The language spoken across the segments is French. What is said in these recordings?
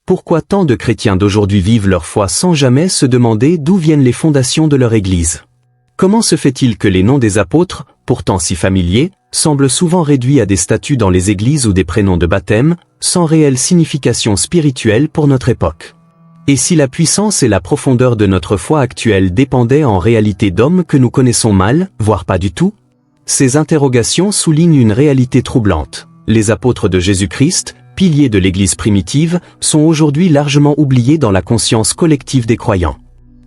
Pourquoi tant de chrétiens d'aujourd'hui vivent leur foi sans jamais se demander d'où viennent les fondations de leur Église? Comment se fait-il que les noms des apôtres, pourtant si familiers, semblent souvent réduits à des statuts dans les églises ou des prénoms de baptême, sans réelle signification spirituelle pour notre époque? Et si la puissance et la profondeur de notre foi actuelle dépendaient en réalité d'hommes que nous connaissons mal, voire pas du tout? Ces interrogations soulignent une réalité troublante. Les apôtres de Jésus-Christ, piliers de l'Église primitive, sont aujourd'hui largement oubliés dans la conscience collective des croyants.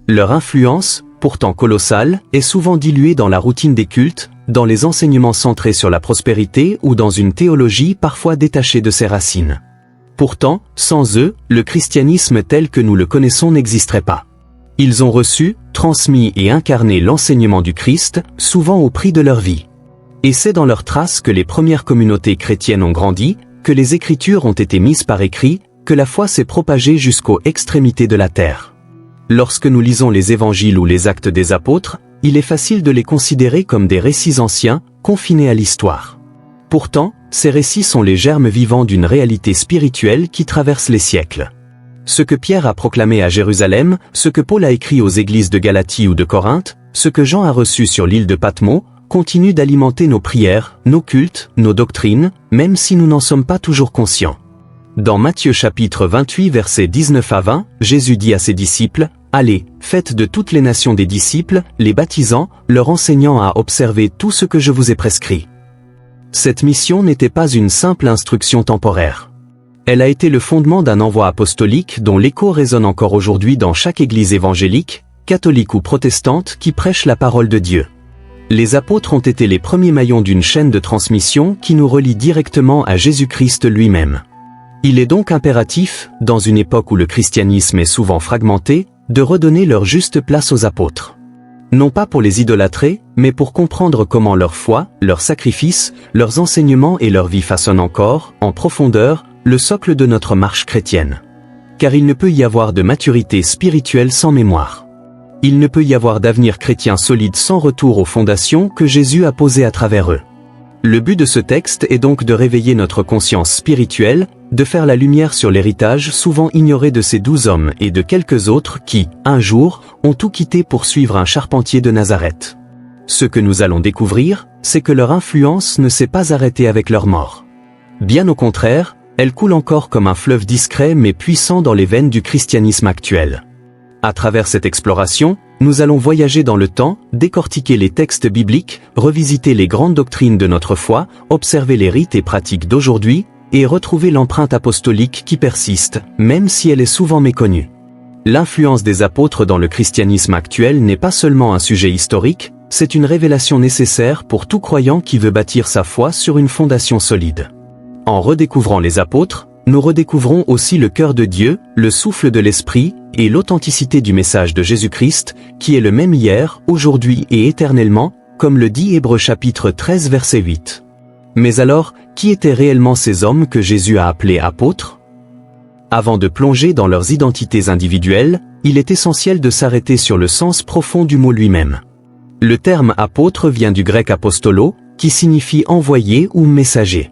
Leur influence, pourtant colossale, est souvent diluée dans la routine des cultes, dans les enseignements centrés sur la prospérité ou dans une théologie parfois détachée de ses racines. Pourtant, sans eux, le christianisme tel que nous le connaissons n'existerait pas. Ils ont reçu, transmis et incarné l'enseignement du Christ, souvent au prix de leur vie. Et c'est dans leurs traces que les premières communautés chrétiennes ont grandi, que les Écritures ont été mises par écrit, que la foi s'est propagée jusqu'aux extrémités de la terre. Lorsque nous lisons les évangiles ou les actes des apôtres, il est facile de les considérer comme des récits anciens, confinés à l'histoire. Pourtant, ces récits sont les germes vivants d'une réalité spirituelle qui traverse les siècles. Ce que Pierre a proclamé à Jérusalem, ce que Paul a écrit aux églises de Galatie ou de Corinthe, ce que Jean a reçu sur l'île de Patmos, continue d'alimenter nos prières, nos cultes, nos doctrines, même si nous n'en sommes pas toujours conscients. Dans Matthieu chapitre 28 versets 19 à 20, Jésus dit à ses disciples, « Allez, faites de toutes les nations des disciples, les baptisant, leur enseignant à observer tout ce que je vous ai prescrit. » Cette mission n'était pas une simple instruction temporaire. Elle a été le fondement d'un envoi apostolique dont l'écho résonne encore aujourd'hui dans chaque église évangélique, catholique ou protestante qui prêche la parole de Dieu. Les apôtres ont été les premiers maillons d'une chaîne de transmission qui nous relie directement à Jésus-Christ lui-même. Il est donc impératif, dans une époque où le christianisme est souvent fragmenté, de redonner leur juste place aux apôtres. Non pas pour les idolâtrer, mais pour comprendre comment leur foi, leurs sacrifices, leurs enseignements et leur vie façonnent encore, en profondeur, le socle de notre marche chrétienne. Car il ne peut y avoir de maturité spirituelle sans mémoire. Il ne peut y avoir d'avenir chrétien solide sans retour aux fondations que Jésus a posées à travers eux. Le but de ce texte est donc de réveiller notre conscience spirituelle, de faire la lumière sur l'héritage souvent ignoré de ces 12 hommes et de quelques autres qui, un jour, ont tout quitté pour suivre un charpentier de Nazareth. Ce que nous allons découvrir, c'est que leur influence ne s'est pas arrêtée avec leur mort. Bien au contraire, elle coule encore comme un fleuve discret mais puissant dans les veines du christianisme actuel. À travers cette exploration, nous allons voyager dans le temps, décortiquer les textes bibliques, revisiter les grandes doctrines de notre foi, observer les rites et pratiques d'aujourd'hui, et retrouver l'empreinte apostolique qui persiste, même si elle est souvent méconnue. L'influence des apôtres dans le christianisme actuel n'est pas seulement un sujet historique, c'est une révélation nécessaire pour tout croyant qui veut bâtir sa foi sur une fondation solide. En redécouvrant les apôtres, nous redécouvrons aussi le cœur de Dieu, le souffle de l'Esprit, et l'authenticité du message de Jésus-Christ, qui est le même hier, aujourd'hui et éternellement, comme le dit Hébreux chapitre 13 verset 8. Mais alors, qui étaient réellement ces hommes que Jésus a appelés apôtres? Avant de plonger dans leurs identités individuelles, il est essentiel de s'arrêter sur le sens profond du mot lui-même. Le terme apôtre vient du grec apostolo, qui signifie envoyé ou messager.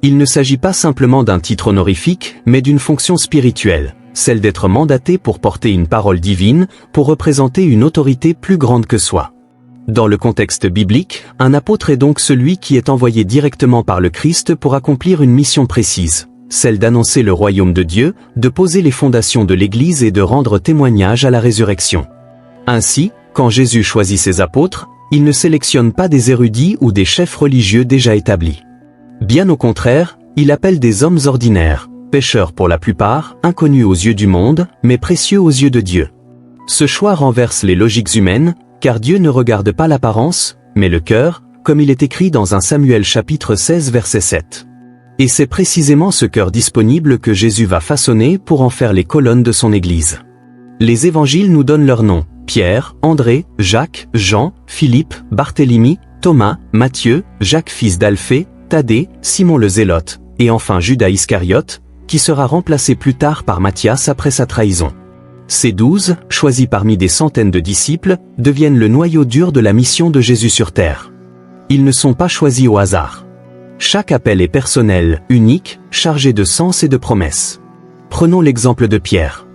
Il ne s'agit pas simplement d'un titre honorifique, mais d'une fonction spirituelle, celle d'être mandaté pour porter une parole divine, pour représenter une autorité plus grande que soi. Dans le contexte biblique, un apôtre est donc celui qui est envoyé directement par le Christ pour accomplir une mission précise, celle d'annoncer le royaume de Dieu, de poser les fondations de l'Église et de rendre témoignage à la résurrection. Ainsi, quand Jésus choisit ses apôtres, il ne sélectionne pas des érudits ou des chefs religieux déjà établis. Bien au contraire, il appelle des hommes ordinaires, pécheurs pour la plupart, inconnus aux yeux du monde, mais précieux aux yeux de Dieu. Ce choix renverse les logiques humaines, car Dieu ne regarde pas l'apparence, mais le cœur, comme il est écrit dans 1 Samuel chapitre 16 verset 7. Et c'est précisément ce cœur disponible que Jésus va façonner pour en faire les colonnes de son Église. Les évangiles nous donnent leurs noms, Pierre, André, Jacques, Jean, Philippe, Barthélemy, Thomas, Matthieu, Jacques fils d'Alphée, Thaddée, Simon le Zélote, et enfin Judas Iscariote, qui sera remplacé plus tard par Matthias après sa trahison. Ces 12, choisis parmi des centaines de disciples, deviennent le noyau dur de la mission de Jésus sur terre. Ils ne sont pas choisis au hasard. Chaque appel est personnel, unique, chargé de sens et de promesses. Prenons l'exemple de Pierre.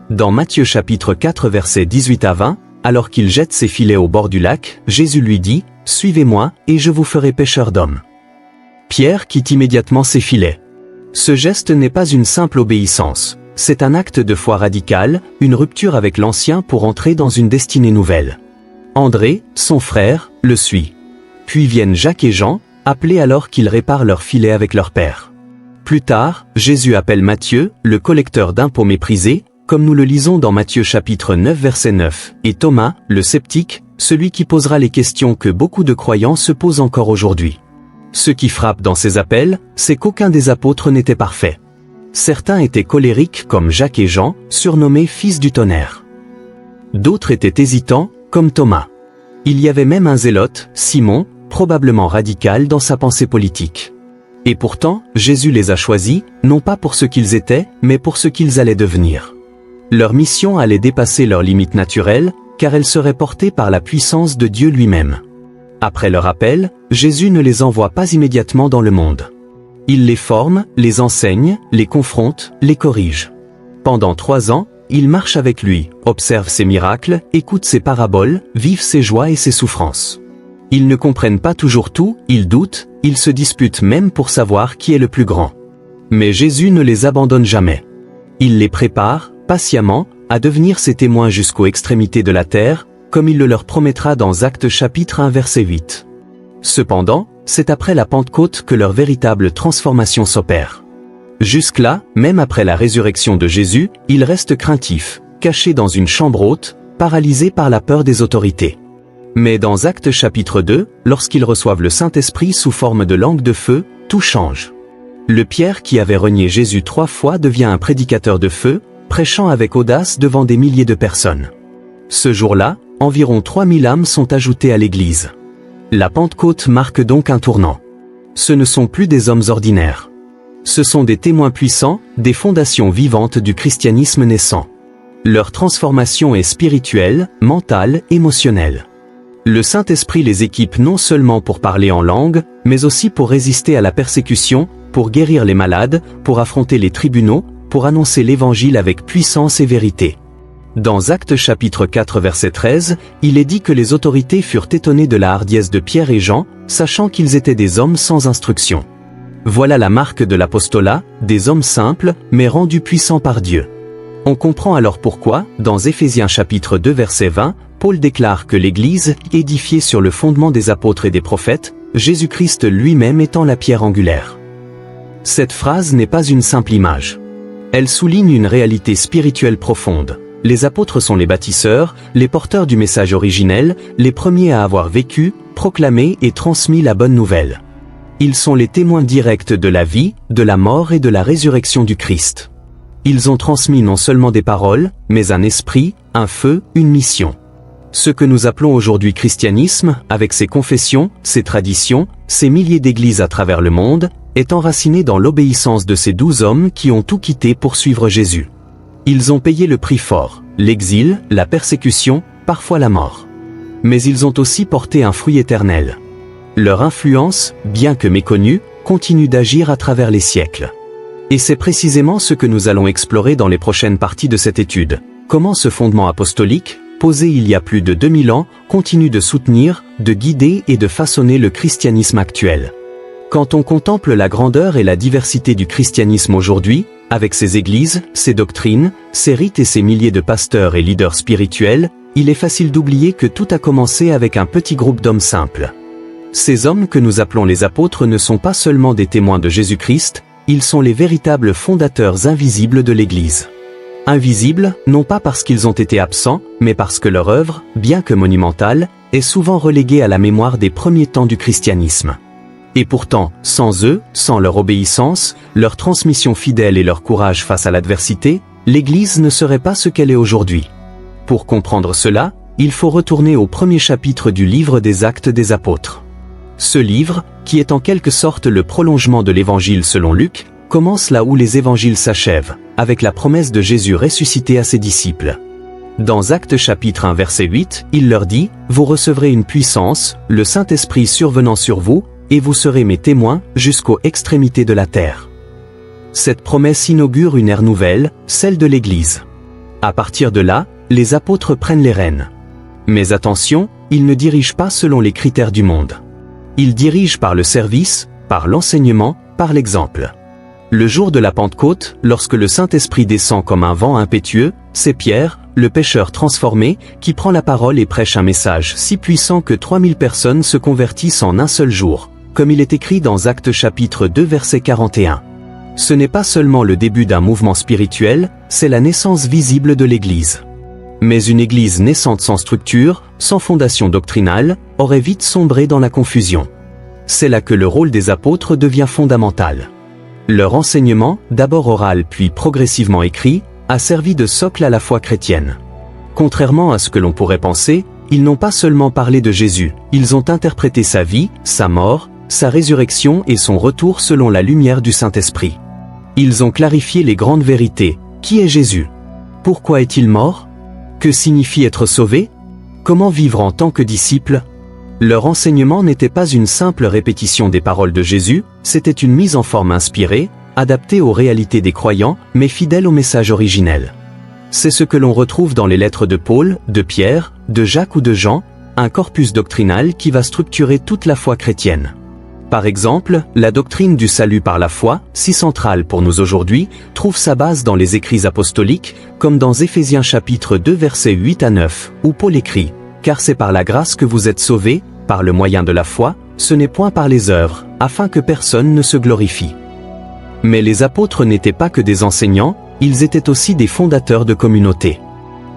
Dans Matthieu chapitre 4 versets 18 à 20, alors qu'il jette ses filets au bord du lac, Jésus lui dit « Suivez-moi, et je vous ferai pêcheurs d'hommes. » Pierre quitte immédiatement ses filets. Ce geste n'est pas une simple obéissance, c'est un acte de foi radical, une rupture avec l'ancien pour entrer dans une destinée nouvelle. André, son frère, le suit. Puis viennent Jacques et Jean, appelés alors qu'ils réparent leurs filets avec leur père. Plus tard, Jésus appelle Matthieu, le collecteur d'impôts méprisé, comme nous le lisons dans Matthieu chapitre 9 verset 9, et Thomas, le sceptique, celui qui posera les questions que beaucoup de croyants se posent encore aujourd'hui. Ce qui frappe dans ces appels, c'est qu'aucun des apôtres n'était parfait. Certains étaient colériques comme Jacques et Jean, surnommés fils du tonnerre. D'autres étaient hésitants, comme Thomas. Il y avait même un zélote, Simon, probablement radical dans sa pensée politique. Et pourtant, Jésus les a choisis, non pas pour ce qu'ils étaient, mais pour ce qu'ils allaient devenir. Leur mission allait dépasser leurs limites naturelles, car elle serait portée par la puissance de Dieu lui-même. Après leur appel, Jésus ne les envoie pas immédiatement dans le monde. Il les forme, les enseigne, les confronte, les corrige. Pendant 3 ans, ils marchent avec lui, observent ses miracles, écoutent ses paraboles, vivent ses joies et ses souffrances. Ils ne comprennent pas toujours tout, ils doutent, ils se disputent même pour savoir qui est le plus grand. Mais Jésus ne les abandonne jamais. Il les prépare, patiemment, à devenir ses témoins jusqu'aux extrémités de la terre, comme il le leur promettra dans Actes chapitre 1 verset 8. Cependant, c'est après la Pentecôte que leur véritable transformation s'opère. Jusque-là, même après la résurrection de Jésus, ils restent craintifs, cachés dans une chambre haute, paralysés par la peur des autorités. Mais dans Actes chapitre 2, lorsqu'ils reçoivent le Saint-Esprit sous forme de langue de feu, tout change. Le Pierre qui avait renié Jésus 3 fois devient un prédicateur de feu, prêchant avec audace devant des milliers de personnes. Ce jour-là, environ 3000 âmes sont ajoutées à l'Église. La Pentecôte marque donc un tournant. Ce ne sont plus des hommes ordinaires. Ce sont des témoins puissants, des fondations vivantes du christianisme naissant. Leur transformation est spirituelle, mentale, émotionnelle. Le Saint-Esprit les équipe non seulement pour parler en langue, mais aussi pour résister à la persécution, pour guérir les malades, pour affronter les tribunaux, pour annoncer l'Évangile avec puissance et vérité. Dans Actes chapitre 4 verset 13, il est dit que les autorités furent étonnées de la hardiesse de Pierre et Jean, sachant qu'ils étaient des hommes sans instruction. Voilà la marque de l'apostolat, des hommes simples, mais rendus puissants par Dieu. On comprend alors pourquoi, dans Éphésiens chapitre 2 verset 20, Paul déclare que l'Église, édifiée sur le fondement des apôtres et des prophètes, Jésus-Christ lui-même étant la pierre angulaire. Cette phrase n'est pas une simple image. Elle souligne une réalité spirituelle profonde. Les apôtres sont les bâtisseurs, les porteurs du message originel, les premiers à avoir vécu, proclamé et transmis la bonne nouvelle. Ils sont les témoins directs de la vie, de la mort et de la résurrection du Christ. Ils ont transmis non seulement des paroles, mais un esprit, un feu, une mission. Ce que nous appelons aujourd'hui christianisme, avec ses confessions, ses traditions, ses milliers d'églises à travers le monde, est enraciné dans l'obéissance de ces 12 hommes qui ont tout quitté pour suivre Jésus. Ils ont payé le prix fort, l'exil, la persécution, parfois la mort. Mais ils ont aussi porté un fruit éternel. Leur influence, bien que méconnue, continue d'agir à travers les siècles. Et c'est précisément ce que nous allons explorer dans les prochaines parties de cette étude. Comment ce fondement apostolique, posé il y a plus de 2000 ans, continue de soutenir, de guider et de façonner le christianisme actuel. Quand on contemple la grandeur et la diversité du christianisme aujourd'hui, avec ses églises, ses doctrines, ses rites et ses milliers de pasteurs et leaders spirituels, il est facile d'oublier que tout a commencé avec un petit groupe d'hommes simples. Ces hommes que nous appelons les apôtres ne sont pas seulement des témoins de Jésus-Christ, ils sont les véritables fondateurs invisibles de l'Église. Invisibles, non pas parce qu'ils ont été absents, mais parce que leur œuvre, bien que monumentale, est souvent reléguée à la mémoire des premiers temps du christianisme. Et pourtant, sans eux, sans leur obéissance, leur transmission fidèle et leur courage face à l'adversité, l'Église ne serait pas ce qu'elle est aujourd'hui. Pour comprendre cela, il faut retourner au premier chapitre du livre des Actes des Apôtres. Ce livre, qui est en quelque sorte le prolongement de l'Évangile selon Luc, commence là où les évangiles s'achèvent, avec la promesse de Jésus ressuscité à ses disciples. Dans Actes chapitre 1 verset 8, il leur dit « Vous recevrez une puissance, le Saint-Esprit survenant sur vous, et vous serez mes témoins jusqu'aux extrémités de la terre. » Cette promesse inaugure une ère nouvelle, celle de l'Église. À partir de là, les apôtres prennent les rênes. Mais attention, ils ne dirigent pas selon les critères du monde. Ils dirigent par le service, par l'enseignement, par l'exemple. Le jour de la Pentecôte, lorsque le Saint-Esprit descend comme un vent impétueux, c'est Pierre, le pécheur transformé, qui prend la parole et prêche un message si puissant que 3000 personnes se convertissent en un seul jour, comme il est écrit dans Actes chapitre 2 verset 41. Ce n'est pas seulement le début d'un mouvement spirituel, c'est la naissance visible de l'Église. Mais une Église naissante sans structure, sans fondation doctrinale, aurait vite sombré dans la confusion. C'est là que le rôle des apôtres devient fondamental. Leur enseignement, d'abord oral puis progressivement écrit, a servi de socle à la foi chrétienne. Contrairement à ce que l'on pourrait penser, ils n'ont pas seulement parlé de Jésus, ils ont interprété sa vie, sa mort, sa résurrection et son retour selon la lumière du Saint-Esprit. Ils ont clarifié les grandes vérités. Qui est Jésus? Pourquoi est-il mort? Que signifie être sauvé? Comment vivre en tant que disciple? Leur enseignement n'était pas une simple répétition des paroles de Jésus, c'était une mise en forme inspirée, adaptée aux réalités des croyants, mais fidèle au message originel. C'est ce que l'on retrouve dans les lettres de Paul, de Pierre, de Jacques ou de Jean, un corpus doctrinal qui va structurer toute la foi chrétienne. Par exemple, la doctrine du salut par la foi, si centrale pour nous aujourd'hui, trouve sa base dans les écrits apostoliques, comme dans Éphésiens chapitre 2 versets 8 à 9, où Paul écrit « Car c'est par la grâce que vous êtes sauvés, par le moyen de la foi, ce n'est point par les œuvres, afin que personne ne se glorifie. » Mais les apôtres n'étaient pas que des enseignants, ils étaient aussi des fondateurs de communautés.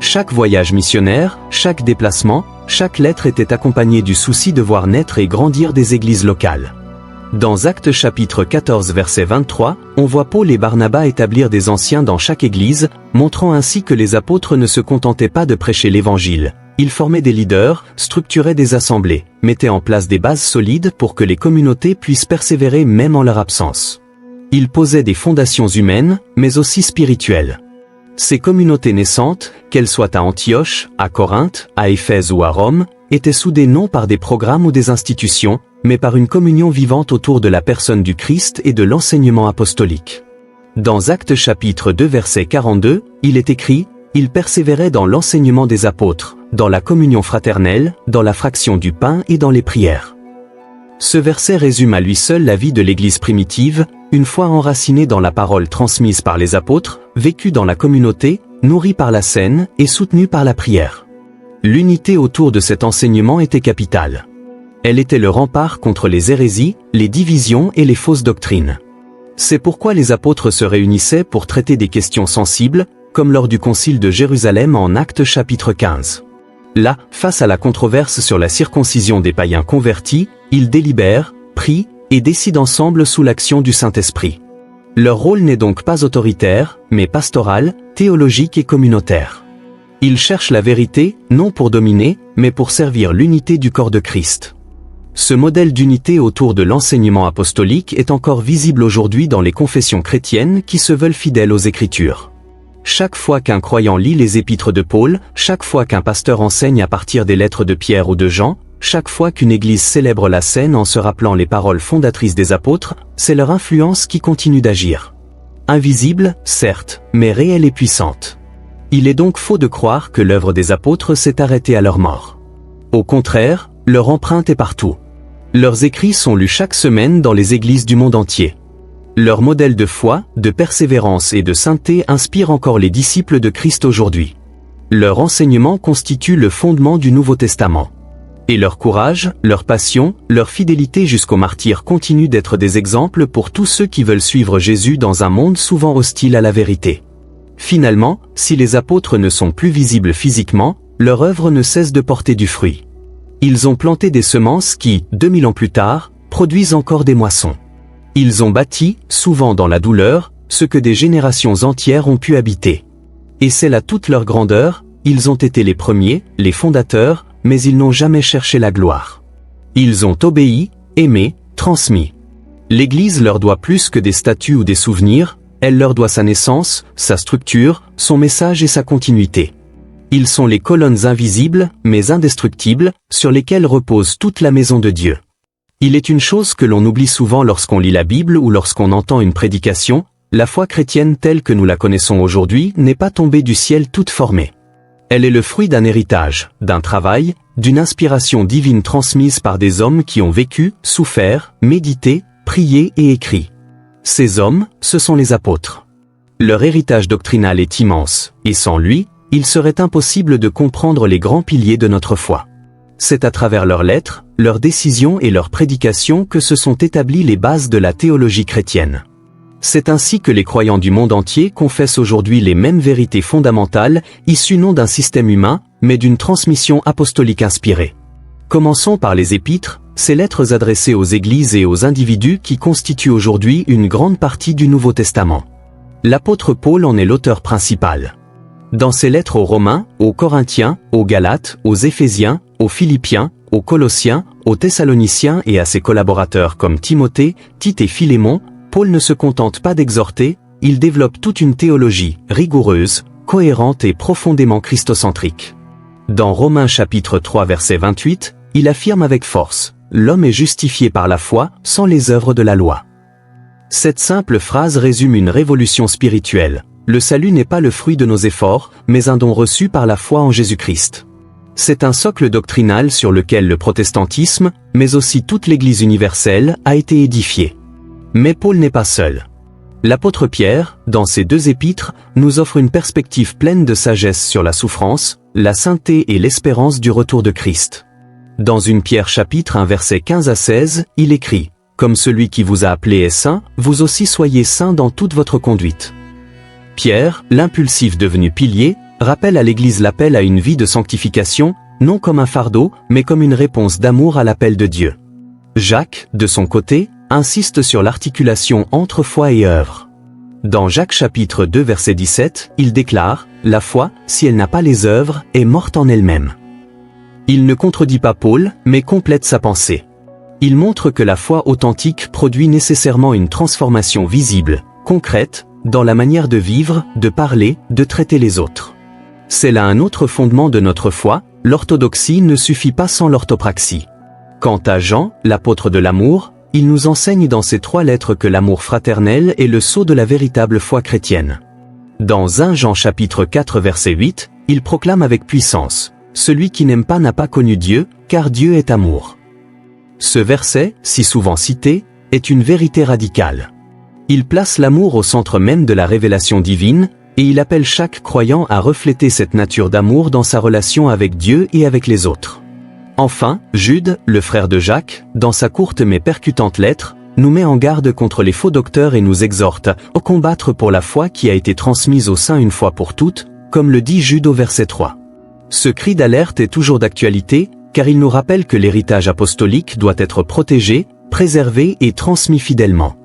Chaque voyage missionnaire, chaque déplacement, chaque lettre était accompagné du souci de voir naître et grandir des églises locales. Dans Actes chapitre 14 verset 23, on voit Paul et Barnabas établir des anciens dans chaque église, montrant ainsi que les apôtres ne se contentaient pas de prêcher l'évangile. Ils formaient des leaders, structuraient des assemblées, mettaient en place des bases solides pour que les communautés puissent persévérer même en leur absence. Ils posaient des fondations humaines, mais aussi spirituelles. Ces communautés naissantes, qu'elles soient à Antioche, à Corinthe, à Éphèse ou à Rome, étaient soudées non par des programmes ou des institutions, mais par une communion vivante autour de la personne du Christ et de l'enseignement apostolique. Dans Actes chapitre 2 verset 42, il est écrit « Ils persévéraient dans l'enseignement des apôtres, dans la communion fraternelle, dans la fraction du pain et dans les prières. » Ce verset résume à lui seul la vie de l'Église primitive, une foi enracinée dans la parole transmise par les apôtres, vécue dans la communauté, nourrie par la scène et soutenue par la prière. L'unité autour de cet enseignement était capitale. Elle était le rempart contre les hérésies, les divisions et les fausses doctrines. C'est pourquoi les apôtres se réunissaient pour traiter des questions sensibles, comme lors du concile de Jérusalem en Actes chapitre 15. Là, face à la controverse sur la circoncision des païens convertis, ils délibèrent, prient et décident ensemble sous l'action du Saint-Esprit. Leur rôle n'est donc pas autoritaire, mais pastoral, théologique et communautaire. Ils cherchent la vérité, non pour dominer, mais pour servir l'unité du corps de Christ. Ce modèle d'unité autour de l'enseignement apostolique est encore visible aujourd'hui dans les confessions chrétiennes qui se veulent fidèles aux Écritures. Chaque fois qu'un croyant lit les épîtres de Paul, chaque fois qu'un pasteur enseigne à partir des lettres de Pierre ou de Jean, chaque fois qu'une église célèbre la scène en se rappelant les paroles fondatrices des apôtres, c'est leur influence qui continue d'agir. Invisible, certes, mais réelle et puissante. Il est donc faux de croire que l'œuvre des apôtres s'est arrêtée à leur mort. Au contraire, leur empreinte est partout. Leurs écrits sont lus chaque semaine dans les églises du monde entier. Leur modèle de foi, de persévérance et de sainteté inspire encore les disciples de Christ aujourd'hui. Leur enseignement constitue le fondement du Nouveau Testament. Et leur courage, leur passion, leur fidélité jusqu'au martyre continuent d'être des exemples pour tous ceux qui veulent suivre Jésus dans un monde souvent hostile à la vérité. Finalement, si les apôtres ne sont plus visibles physiquement, leur œuvre ne cesse de porter du fruit. Ils ont planté des semences qui, 2000 ans plus tard, produisent encore des moissons. Ils ont bâti, souvent dans la douleur, ce que des générations entières ont pu habiter. Et c'est là toute leur grandeur, ils ont été les premiers, les fondateurs, mais ils n'ont jamais cherché la gloire. Ils ont obéi, aimé, transmis. L'Église leur doit plus que des statuts ou des souvenirs, elle leur doit sa naissance, sa structure, son message et sa continuité. Ils sont les colonnes invisibles, mais indestructibles, sur lesquelles repose toute la maison de Dieu. Il est une chose que l'on oublie souvent lorsqu'on lit la Bible ou lorsqu'on entend une prédication, La foi chrétienne telle que nous la connaissons aujourd'hui n'est pas tombée du ciel toute formée. Elle est le fruit d'un héritage, d'un travail, d'une inspiration divine transmise par des hommes qui ont vécu, souffert, médité, prié et écrit. Ces hommes, ce sont les apôtres. Leur héritage doctrinal est immense, et sans lui, il serait impossible de comprendre les grands piliers de notre foi. C'est à travers leurs lettres, leurs décisions et leurs prédications que se sont établies les bases de la théologie chrétienne. C'est ainsi que les croyants du monde entier confessent aujourd'hui les mêmes vérités fondamentales, issues non d'un système humain, mais d'une transmission apostolique inspirée. Commençons par les épîtres, ces lettres adressées aux églises et aux individus qui constituent aujourd'hui une grande partie du Nouveau Testament. L'apôtre Paul en est l'auteur principal. Dans ses lettres aux Romains, aux Corinthiens, aux Galates, aux Éphésiens, aux Philippiens, aux Colossiens, aux Thessaloniciens et à ses collaborateurs comme Timothée, Tite et Philémon, Paul ne se contente pas d'exhorter, il développe toute une théologie, rigoureuse, cohérente et profondément christocentrique. Dans Romains chapitre 3 verset 28, il affirme avec force, « L'homme est justifié par la foi, sans les œuvres de la loi ». Cette simple phrase résume une révolution spirituelle. Le salut n'est pas le fruit de nos efforts, mais un don reçu par la foi en Jésus-Christ. C'est un socle doctrinal sur lequel le protestantisme, mais aussi toute l'Église universelle, a été édifié. Mais Paul n'est pas seul. L'apôtre Pierre, dans ses 2 épîtres, nous offre une perspective pleine de sagesse sur la souffrance, la sainteté et l'espérance du retour de Christ. Dans 1 Pierre chapitre 1 versets 15 à 16, il écrit « Comme celui qui vous a appelé est saint, vous aussi soyez saints dans toute votre conduite. » Pierre, l'impulsif devenu pilier, rappelle à l'Église l'appel à une vie de sanctification, non comme un fardeau, mais comme une réponse d'amour à l'appel de Dieu. Jacques, de son côté, insiste sur l'articulation entre foi et œuvre. Dans Jacques chapitre 2 verset 17, il déclare « La foi, si elle n'a pas les œuvres, est morte en elle-même ». Il ne contredit pas Paul, mais complète sa pensée. Il montre que la foi authentique produit nécessairement une transformation visible, concrète, dans la manière de vivre, de parler, de traiter les autres. C'est là un autre fondement de notre foi, l'orthodoxie ne suffit pas sans l'orthopraxie. Quant à Jean, l'apôtre de l'amour, il nous enseigne dans ces 3 lettres que l'amour fraternel est le sceau de la véritable foi chrétienne. Dans 1 Jean chapitre 4 verset 8, il proclame avec puissance « Celui qui n'aime pas n'a pas connu Dieu, car Dieu est amour ». Ce verset, si souvent cité, est une vérité radicale. Il place l'amour au centre même de la révélation divine, et il appelle chaque croyant à refléter cette nature d'amour dans sa relation avec Dieu et avec les autres. Enfin, Jude, le frère de Jacques, dans sa courte mais percutante lettre, nous met en garde contre les faux docteurs et nous exhorte à combattre pour la foi qui a été transmise au sein une fois pour toutes, comme le dit Jude au verset 3. Ce cri d'alerte est toujours d'actualité, car il nous rappelle que l'héritage apostolique doit être protégé, préservé et transmis fidèlement.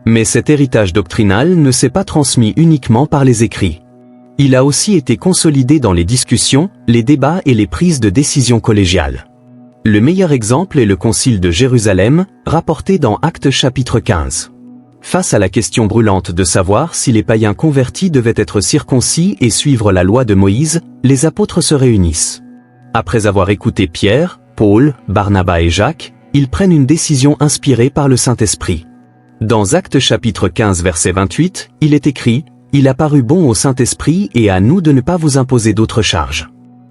Mais cet héritage doctrinal ne s'est pas transmis uniquement par les écrits. Il a aussi été consolidé dans les discussions, les débats et les prises de décision collégiales. Le meilleur exemple est le Concile de Jérusalem, rapporté dans Actes chapitre 15. Face à la question brûlante de savoir si les païens convertis devaient être circoncis et suivre la loi de Moïse, les apôtres se réunissent. Après avoir écouté Pierre, Paul, Barnabas et Jacques, ils prennent une décision inspirée par le Saint-Esprit. Dans Actes chapitre 15 verset 28, il est écrit « Il a paru bon au Saint-Esprit et à nous de ne pas vous imposer d'autres charges ».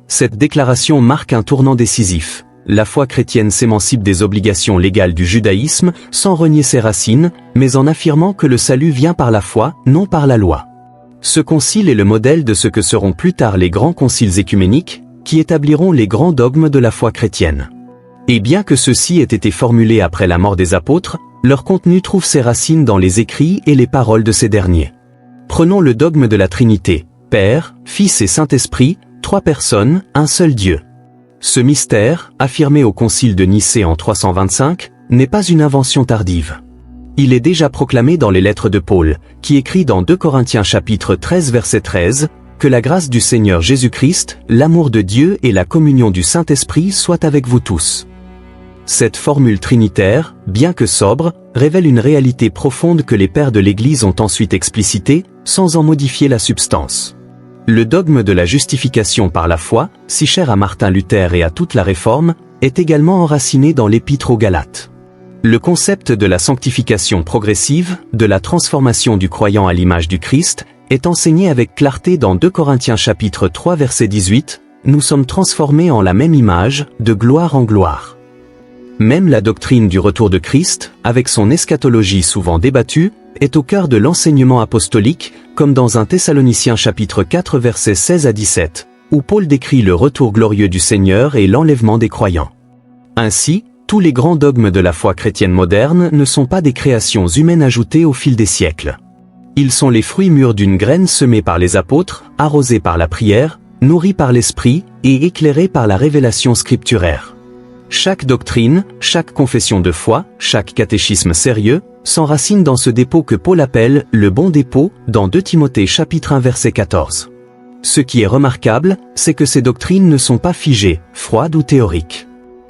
Cette déclaration marque un tournant décisif. La foi chrétienne s'émancipe des obligations légales du judaïsme sans renier ses racines, mais en affirmant que le salut vient par la foi, non par la loi. Ce concile est le modèle de ce que seront plus tard les grands conciles écuméniques, qui établiront les grands dogmes de la foi chrétienne. Et bien que ceux-ci aient été formulés après la mort des apôtres, leur contenu trouve ses racines dans les écrits et les paroles de ces derniers. Prenons le dogme de la Trinité, Père, Fils et Saint-Esprit, 3 personnes, un seul Dieu. Ce mystère, affirmé au concile de Nicée en 325, n'est pas une invention tardive. Il est déjà proclamé dans les lettres de Paul, qui écrit dans 2 Corinthiens chapitre 13 verset 13, que la grâce du Seigneur Jésus-Christ, l'amour de Dieu et la communion du Saint-Esprit soient avec vous tous. Cette formule trinitaire, bien que sobre, révèle une réalité profonde que les pères de l'Église ont ensuite explicitée, sans en modifier la substance. Le dogme de la justification par la foi, si cher à Martin Luther et à toute la Réforme, est également enraciné dans l'Épître aux Galates. Le concept de la sanctification progressive, de la transformation du croyant à l'image du Christ, est enseigné avec clarté dans 2 Corinthiens chapitre 3 verset 18, « Nous sommes transformés en la même image, de gloire en gloire ». Même la doctrine du retour de Christ, avec son eschatologie souvent débattue, est au cœur de l'enseignement apostolique, comme dans 1 Thessaloniciens chapitre 4 versets 16 à 17, où Paul décrit le retour glorieux du Seigneur et l'enlèvement des croyants. Ainsi, tous les grands dogmes de la foi chrétienne moderne ne sont pas des créations humaines ajoutées au fil des siècles. Ils sont les fruits mûrs d'une graine semée par les apôtres, arrosés par la prière, nourris par l'esprit et éclairés par la révélation scripturaire. Chaque doctrine, chaque confession de foi, chaque catéchisme sérieux, s'enracine dans ce dépôt que Paul appelle le bon dépôt dans 2 Timothée chapitre 1 verset 14. Ce qui est remarquable, c'est que ces doctrines ne sont pas figées, froides ou théoriques.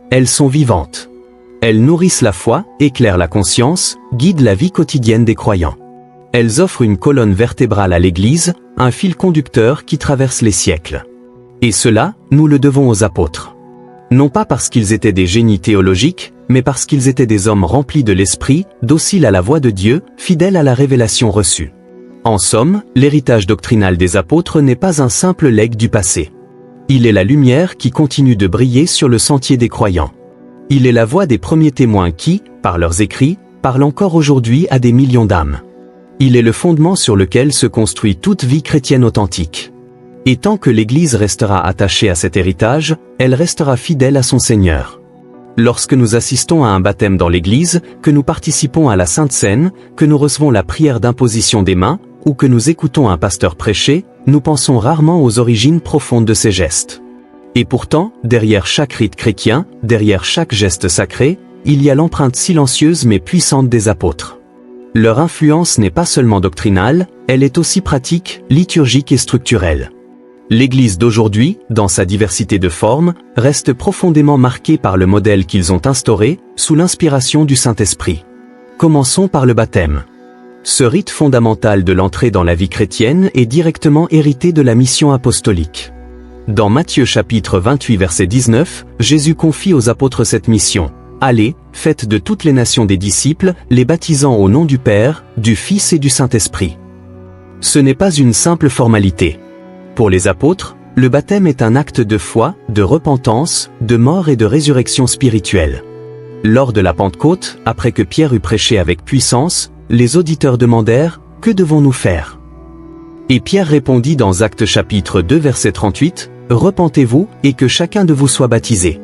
Elles sont vivantes. Elles nourrissent la foi, éclairent la conscience, guident la vie quotidienne des croyants. Elles offrent une colonne vertébrale à l'Église, un fil conducteur qui traverse les siècles. Et cela, nous le devons aux apôtres. Non pas parce qu'ils étaient des génies théologiques, mais parce qu'ils étaient des hommes remplis de l'esprit, dociles à la voix de Dieu, fidèles à la révélation reçue. En somme, l'héritage doctrinal des apôtres n'est pas un simple legs du passé. Il est la lumière qui continue de briller sur le sentier des croyants. Il est la voix des premiers témoins qui, par leurs écrits, parlent encore aujourd'hui à des millions d'âmes. Il est le fondement sur lequel se construit toute vie chrétienne authentique. Et tant que l'Église restera attachée à cet héritage, elle restera fidèle à son Seigneur. Lorsque nous assistons à un baptême dans l'Église, que nous participons à la Sainte Seine, que nous recevons la prière d'imposition des mains, ou que nous écoutons un pasteur prêcher, nous pensons rarement aux origines profondes de ces gestes. Et pourtant, derrière chaque rite chrétien, derrière chaque geste sacré, il y a l'empreinte silencieuse mais puissante des apôtres. Leur influence n'est pas seulement doctrinale, elle est aussi pratique, liturgique et structurelle. L'Église d'aujourd'hui, dans sa diversité de formes, reste profondément marquée par le modèle qu'ils ont instauré, sous l'inspiration du Saint-Esprit. Commençons par le baptême. Ce rite fondamental de l'entrée dans la vie chrétienne est directement hérité de la mission apostolique. Dans Matthieu chapitre 28 verset 19, Jésus confie aux apôtres cette mission. « Allez, faites de toutes les nations des disciples, les baptisant au nom du Père, du Fils et du Saint-Esprit. » Ce n'est pas une simple formalité. Pour les apôtres, le baptême est un acte de foi, de repentance, de mort et de résurrection spirituelle. Lors de la Pentecôte, après que Pierre eut prêché avec puissance, les auditeurs demandèrent « Que devons-nous faire ?» Et Pierre répondit dans Actes chapitre 2 verset 38, « Repentez-vous et que chacun de vous soit baptisé. »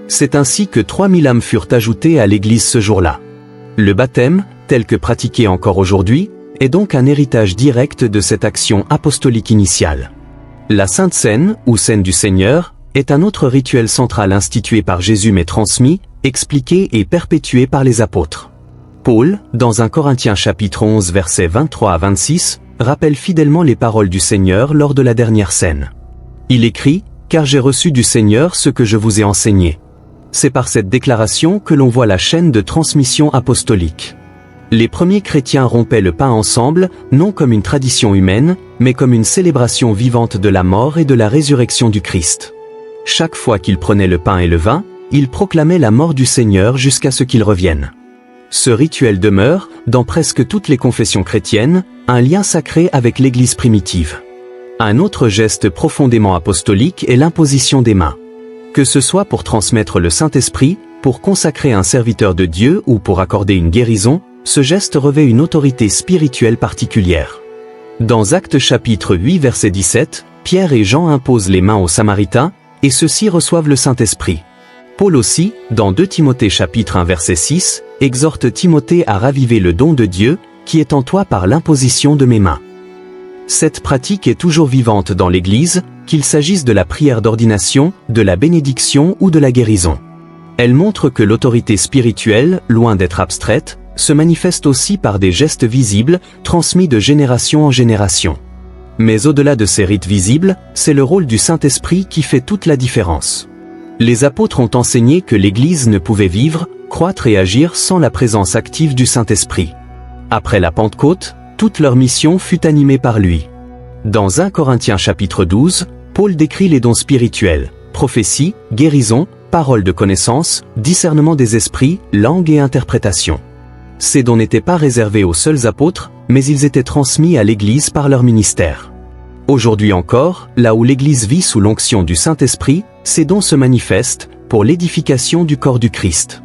C'est ainsi que 3000 âmes furent ajoutées à l'Église ce jour-là. Le baptême, tel que pratiqué encore aujourd'hui, est donc un héritage direct de cette action apostolique initiale. La Sainte Seine, ou Seine du Seigneur, est un autre rituel central institué par Jésus mais transmis, expliqué et perpétué par les apôtres. Paul, dans 1 Corinthiens chapitre 11 versets 23 à 26, rappelle fidèlement les paroles du Seigneur lors de la dernière scène. Il écrit « Car j'ai reçu du Seigneur ce que je vous ai enseigné ». C'est par cette déclaration que l'on voit la chaîne de transmission apostolique. Les premiers chrétiens rompaient le pain ensemble, non comme une tradition humaine, mais comme une célébration vivante de la mort et de la résurrection du Christ. Chaque fois qu'ils prenaient le pain et le vin, ils proclamaient la mort du Seigneur jusqu'à ce qu'il revienne. Ce rituel demeure, dans presque toutes les confessions chrétiennes, un lien sacré avec l'Église primitive. Un autre geste profondément apostolique est l'imposition des mains. Que ce soit pour transmettre le Saint-Esprit, pour consacrer un serviteur de Dieu ou pour accorder une guérison, ce geste revêt une autorité spirituelle particulière. Dans Actes chapitre 8 verset 17, Pierre et Jean imposent les mains aux Samaritains, et ceux-ci reçoivent le Saint-Esprit. Paul aussi, dans 2 Timothée chapitre 1 verset 6, exhorte Timothée à raviver le don de Dieu, qui est en toi par l'imposition de mes mains. Cette pratique est toujours vivante dans l'Église, qu'il s'agisse de la prière d'ordination, de la bénédiction ou de la guérison. Elle montre que l'autorité spirituelle, loin d'être abstraite, se manifeste aussi par des gestes visibles, transmis de génération en génération. Mais au-delà de ces rites visibles, c'est le rôle du Saint-Esprit qui fait toute la différence. Les apôtres ont enseigné que l'Église ne pouvait vivre, croître et agir sans la présence active du Saint-Esprit. Après la Pentecôte, toute leur mission fut animée par lui. Dans 1 Corinthiens chapitre 12, Paul décrit les dons spirituels, prophétie, guérison, paroles de connaissance, discernement des esprits, langue et interprétation. Ces dons n'étaient pas réservés aux seuls apôtres, mais ils étaient transmis à l'Église par leur ministère. Aujourd'hui encore, là où l'Église vit sous l'onction du Saint-Esprit, ces dons se manifestent pour l'édification du corps du Christ.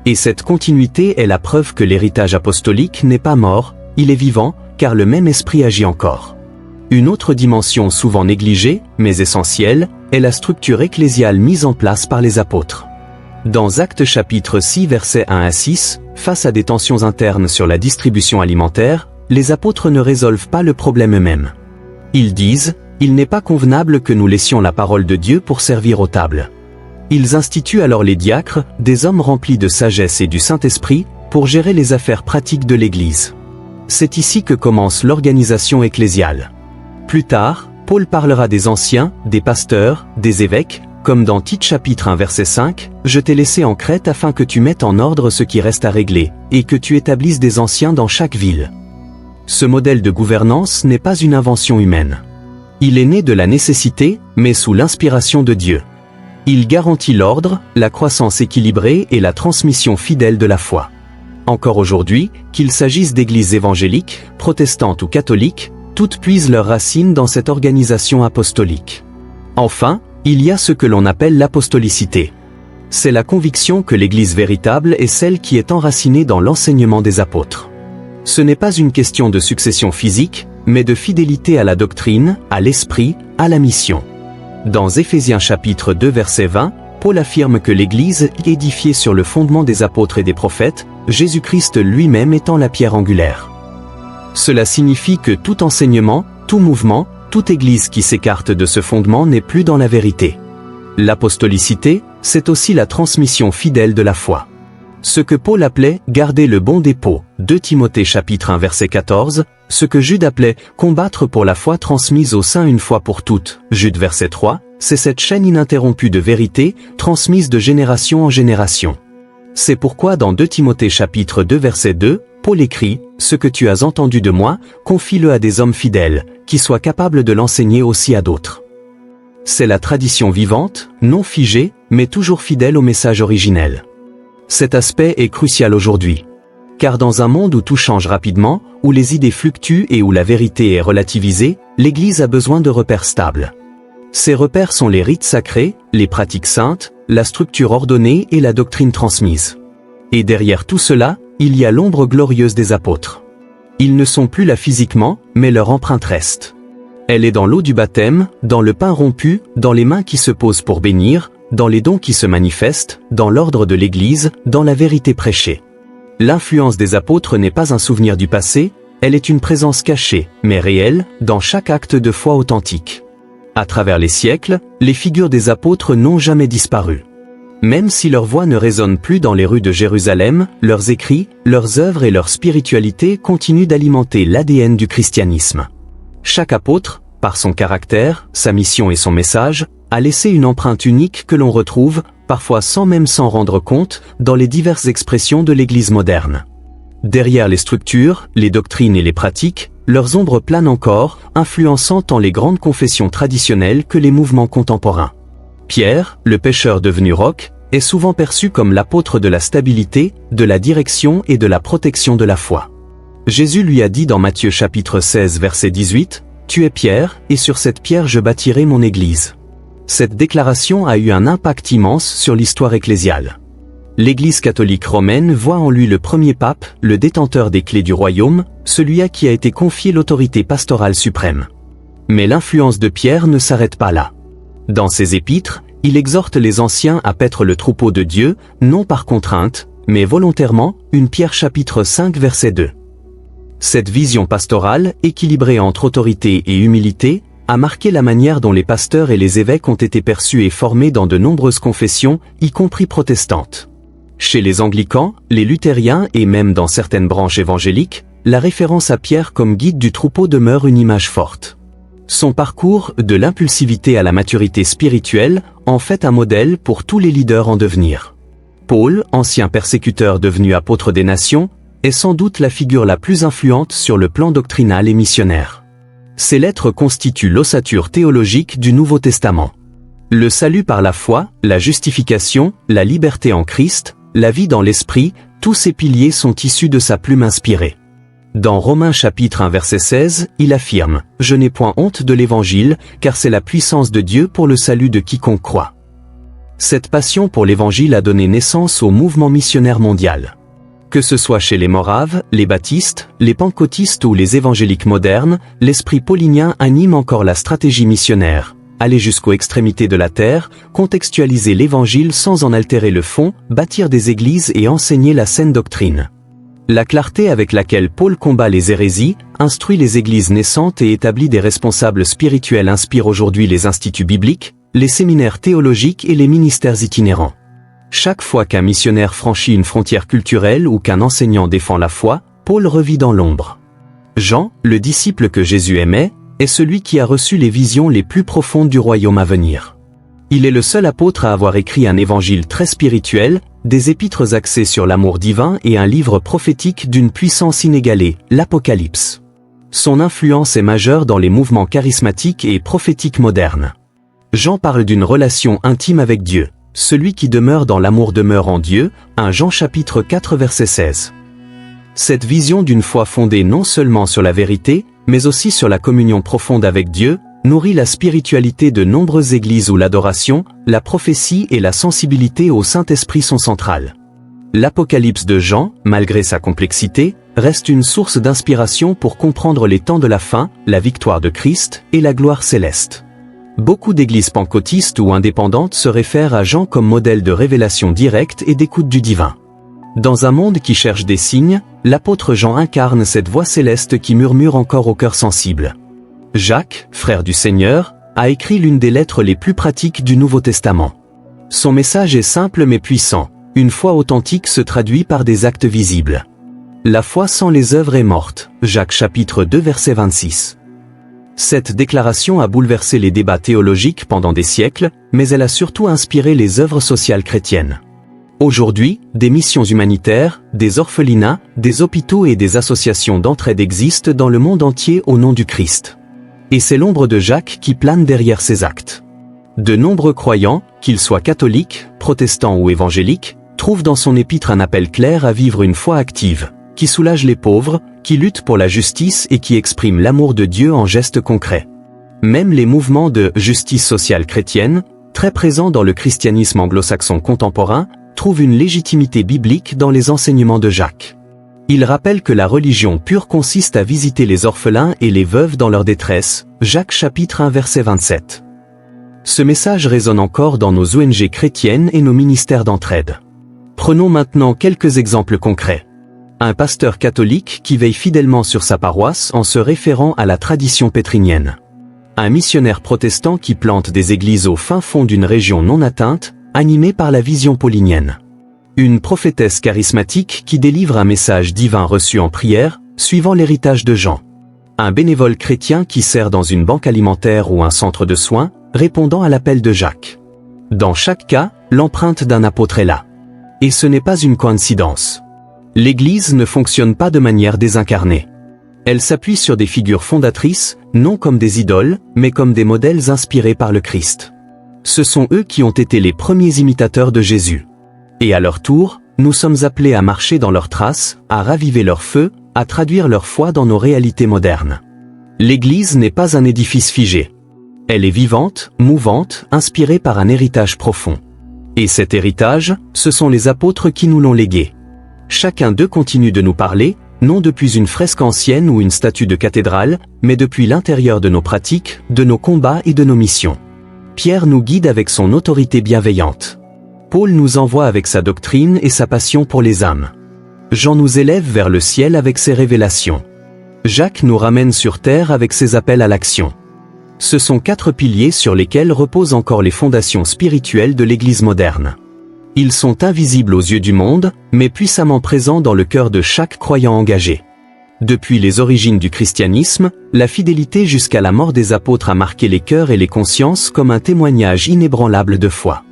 Et cette continuité est la preuve que l'héritage apostolique n'est pas mort, il est vivant, car le même esprit agit encore. Une autre dimension souvent négligée, mais essentielle, est la structure ecclésiale mise en place par les apôtres. Dans Actes chapitre 6 versets 1 à 6, face à des tensions internes sur la distribution alimentaire, les apôtres ne résolvent pas le problème eux-mêmes. Ils disent, « Il n'est pas convenable que nous laissions la parole de Dieu pour servir aux tables. » Ils instituent alors les diacres, des hommes remplis de sagesse et du Saint-Esprit, pour gérer les affaires pratiques de l'Église. C'est ici que commence l'organisation ecclésiale. Plus tard, Paul parlera des anciens, des pasteurs, des évêques, comme dans Tite chapitre 1 verset 5, « Je t'ai laissé en Crète afin que tu mettes en ordre ce qui reste à régler, et que tu établisses des anciens dans chaque ville. » Ce modèle de gouvernance n'est pas une invention humaine. Il est né de la nécessité, mais sous l'inspiration de Dieu. Il garantit l'ordre, la croissance équilibrée et la transmission fidèle de la foi. Encore aujourd'hui, qu'il s'agisse d'églises évangéliques, protestantes ou catholiques, toutes puisent leurs racines dans cette organisation apostolique. Enfin, il y a ce que l'on appelle l'apostolicité. C'est la conviction que l'Église véritable est celle qui est enracinée dans l'enseignement des apôtres. Ce n'est pas une question de succession physique, mais de fidélité à la doctrine, à l'esprit, à la mission. Dans Éphésiens chapitre 2 verset 20, Paul affirme que l'Église est édifiée sur le fondement des apôtres et des prophètes, Jésus-Christ lui-même étant la pierre angulaire. Cela signifie que tout enseignement, tout mouvement, toute Église qui s'écarte de ce fondement n'est plus dans la vérité. L'apostolicité, c'est aussi la transmission fidèle de la foi. Ce que Paul appelait « garder le bon dépôt », 2 Timothée chapitre 1 verset 14, ce que Jude appelait « combattre pour la foi transmise au sein une fois pour toutes », Jude verset 3, c'est cette chaîne ininterrompue de vérité, transmise de génération en génération. C'est pourquoi dans 2 Timothée chapitre 2 verset 2, Paul écrit « Ce que tu as entendu de moi, confie-le à des hommes fidèles, qui soient capables de l'enseigner aussi à d'autres. » C'est la tradition vivante, non figée, mais toujours fidèle au message originel. Cet aspect est crucial aujourd'hui. Car dans un monde où tout change rapidement, où les idées fluctuent et où la vérité est relativisée, l'Église a besoin de repères stables. Ces repères sont les rites sacrés, les pratiques saintes, la structure ordonnée et la doctrine transmise. Et derrière tout cela, il y a l'ombre glorieuse des apôtres. Ils ne sont plus là physiquement, mais leur empreinte reste. Elle est dans l'eau du baptême, dans le pain rompu, dans les mains qui se posent pour bénir, dans les dons qui se manifestent, dans l'ordre de l'Église, dans la vérité prêchée. L'influence des apôtres n'est pas un souvenir du passé, elle est une présence cachée, mais réelle, dans chaque acte de foi authentique. À travers les siècles, les figures des apôtres n'ont jamais disparu. Même si leur voix ne résonne plus dans les rues de Jérusalem, leurs écrits, leurs œuvres et leur spiritualité continuent d'alimenter l'ADN du christianisme. Chaque apôtre, par son caractère, sa mission et son message, a laissé une empreinte unique que l'on retrouve, parfois sans même s'en rendre compte, dans les diverses expressions de l'Église moderne. Derrière les structures, les doctrines et les pratiques, leurs ombres planent encore, influençant tant les grandes confessions traditionnelles que les mouvements contemporains. Pierre, le pêcheur devenu roc, est souvent perçu comme l'apôtre de la stabilité, de la direction et de la protection de la foi. Jésus lui a dit dans Matthieu chapitre 16 verset 18, « Tu es Pierre, et sur cette pierre je bâtirai mon Église. » Cette déclaration a eu un impact immense sur l'histoire ecclésiale. L'Église catholique romaine voit en lui le premier pape, le détenteur des clés du royaume, celui à qui a été confiée l'autorité pastorale suprême. Mais l'influence de Pierre ne s'arrête pas là. Dans ses épîtres, il exhorte les anciens à paître le troupeau de Dieu, non par contrainte, mais volontairement, 1 Pierre chapitre 5 verset 2. Cette vision pastorale, équilibrée entre autorité et humilité, a marqué la manière dont les pasteurs et les évêques ont été perçus et formés dans de nombreuses confessions, y compris protestantes. Chez les anglicans, les luthériens et même dans certaines branches évangéliques, la référence à Pierre comme guide du troupeau demeure une image forte. Son parcours, de l'impulsivité à la maturité spirituelle, en fait un modèle pour tous les leaders en devenir. Paul, ancien persécuteur devenu apôtre des nations, est sans doute la figure la plus influente sur le plan doctrinal et missionnaire. Ces lettres constituent l'ossature théologique du Nouveau Testament. Le salut par la foi, la justification, la liberté en Christ, la vie dans l'esprit, tous ces piliers sont issus de sa plume inspirée. Dans Romains chapitre 1 verset 16, il affirme « Je n'ai point honte de l'Évangile, car c'est la puissance de Dieu pour le salut de quiconque croit. » Cette passion pour l'Évangile a donné naissance au mouvement missionnaire mondial. Que ce soit chez les Moraves, les baptistes, les pentecôtistes ou les évangéliques modernes, l'esprit paulinien anime encore la stratégie missionnaire. Aller jusqu'aux extrémités de la terre, contextualiser l'Évangile sans en altérer le fond, bâtir des églises et enseigner la saine doctrine. La clarté avec laquelle Paul combat les hérésies, instruit les églises naissantes et établit des responsables spirituels inspire aujourd'hui les instituts bibliques, les séminaires théologiques et les ministères itinérants. Chaque fois qu'un missionnaire franchit une frontière culturelle ou qu'un enseignant défend la foi, Paul revit dans l'ombre. Jean, le disciple que Jésus aimait, est celui qui a reçu les visions les plus profondes du royaume à venir. Il est le seul apôtre à avoir écrit un évangile très spirituel, des épîtres axées sur l'amour divin et un livre prophétique d'une puissance inégalée, l'Apocalypse. Son influence est majeure dans les mouvements charismatiques et prophétiques modernes. Jean parle d'une relation intime avec Dieu. Celui qui demeure dans l'amour demeure en Dieu, 1 Jean chapitre 4 verset 16. Cette vision d'une foi fondée non seulement sur la vérité, mais aussi sur la communion profonde avec Dieu, nourrit la spiritualité de nombreuses églises où l'adoration, la prophétie et la sensibilité au Saint-Esprit sont centrales. L'Apocalypse de Jean, malgré sa complexité, reste une source d'inspiration pour comprendre les temps de la fin, la victoire de Christ et la gloire céleste. Beaucoup d'églises pentecôtistes ou indépendantes se réfèrent à Jean comme modèle de révélation directe et d'écoute du divin. Dans un monde qui cherche des signes, l'apôtre Jean incarne cette voix céleste qui murmure encore au cœur sensible. Jacques, frère du Seigneur, a écrit l'une des lettres les plus pratiques du Nouveau Testament. Son message est simple mais puissant. Une foi authentique se traduit par des actes visibles. La foi sans les œuvres est morte. Jacques chapitre 2 verset 26. Cette déclaration a bouleversé les débats théologiques pendant des siècles, mais elle a surtout inspiré les œuvres sociales chrétiennes. Aujourd'hui, des missions humanitaires, des orphelinats, des hôpitaux et des associations d'entraide existent dans le monde entier au nom du Christ. Et c'est l'ombre de Jacques qui plane derrière ces actes. De nombreux croyants, qu'ils soient catholiques, protestants ou évangéliques, trouvent dans son épître un appel clair à vivre une foi active, qui soulage les pauvres, qui lutte pour la justice et qui exprime l'amour de Dieu en gestes concrets. Même les mouvements de justice sociale chrétienne, très présents dans le christianisme anglo-saxon contemporain, trouvent une légitimité biblique dans les enseignements de Jacques. Il rappelle que la religion pure consiste à visiter les orphelins et les veuves dans leur détresse, Jacques chapitre 1 verset 27. Ce message résonne encore dans nos ONG chrétiennes et nos ministères d'entraide. Prenons maintenant quelques exemples concrets. Un pasteur catholique qui veille fidèlement sur sa paroisse en se référant à la tradition pétrinienne. Un missionnaire protestant qui plante des églises au fin fond d'une région non atteinte, animée par la vision paulinienne. Une prophétesse charismatique qui délivre un message divin reçu en prière, suivant l'héritage de Jean. Un bénévole chrétien qui sert dans une banque alimentaire ou un centre de soins, répondant à l'appel de Jacques. Dans chaque cas, l'empreinte d'un apôtre est là. Et ce n'est pas une coïncidence. L'Église ne fonctionne pas de manière désincarnée. Elle s'appuie sur des figures fondatrices, non comme des idoles, mais comme des modèles inspirés par le Christ. Ce sont eux qui ont été les premiers imitateurs de Jésus. Et à leur tour, nous sommes appelés à marcher dans leurs traces, à raviver leur feu, à traduire leur foi dans nos réalités modernes. L'Église n'est pas un édifice figé. Elle est vivante, mouvante, inspirée par un héritage profond. Et cet héritage, ce sont les apôtres qui nous l'ont légué. Chacun d'eux continue de nous parler, non depuis une fresque ancienne ou une statue de cathédrale, mais depuis l'intérieur de nos pratiques, de nos combats et de nos missions. Pierre nous guide avec son autorité bienveillante. Paul nous envoie avec sa doctrine et sa passion pour les âmes. Jean nous élève vers le ciel avec ses révélations. Jacques nous ramène sur terre avec ses appels à l'action. Ce sont 4 piliers sur lesquels reposent encore les fondations spirituelles de l'Église moderne. Ils sont invisibles aux yeux du monde, mais puissamment présents dans le cœur de chaque croyant engagé. Depuis les origines du christianisme, la fidélité jusqu'à la mort des apôtres a marqué les cœurs et les consciences comme un témoignage inébranlable de foi.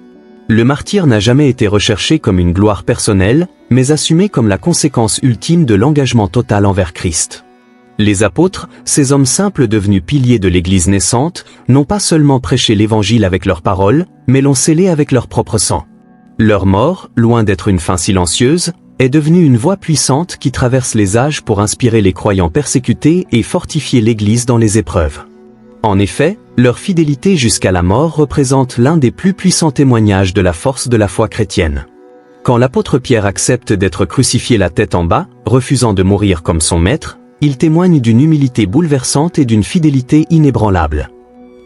Le martyre n'a jamais été recherché comme une gloire personnelle, mais assumé comme la conséquence ultime de l'engagement total envers Christ. Les apôtres, ces hommes simples devenus piliers de l'Église naissante, n'ont pas seulement prêché l'Évangile avec leurs paroles, mais l'ont scellé avec leur propre sang. Leur mort, loin d'être une fin silencieuse, est devenue une voie puissante qui traverse les âges pour inspirer les croyants persécutés et fortifier l'Église dans les épreuves. En effet, leur fidélité jusqu'à la mort représente l'un des plus puissants témoignages de la force de la foi chrétienne. Quand l'apôtre Pierre accepte d'être crucifié la tête en bas, refusant de mourir comme son maître, il témoigne d'une humilité bouleversante et d'une fidélité inébranlable.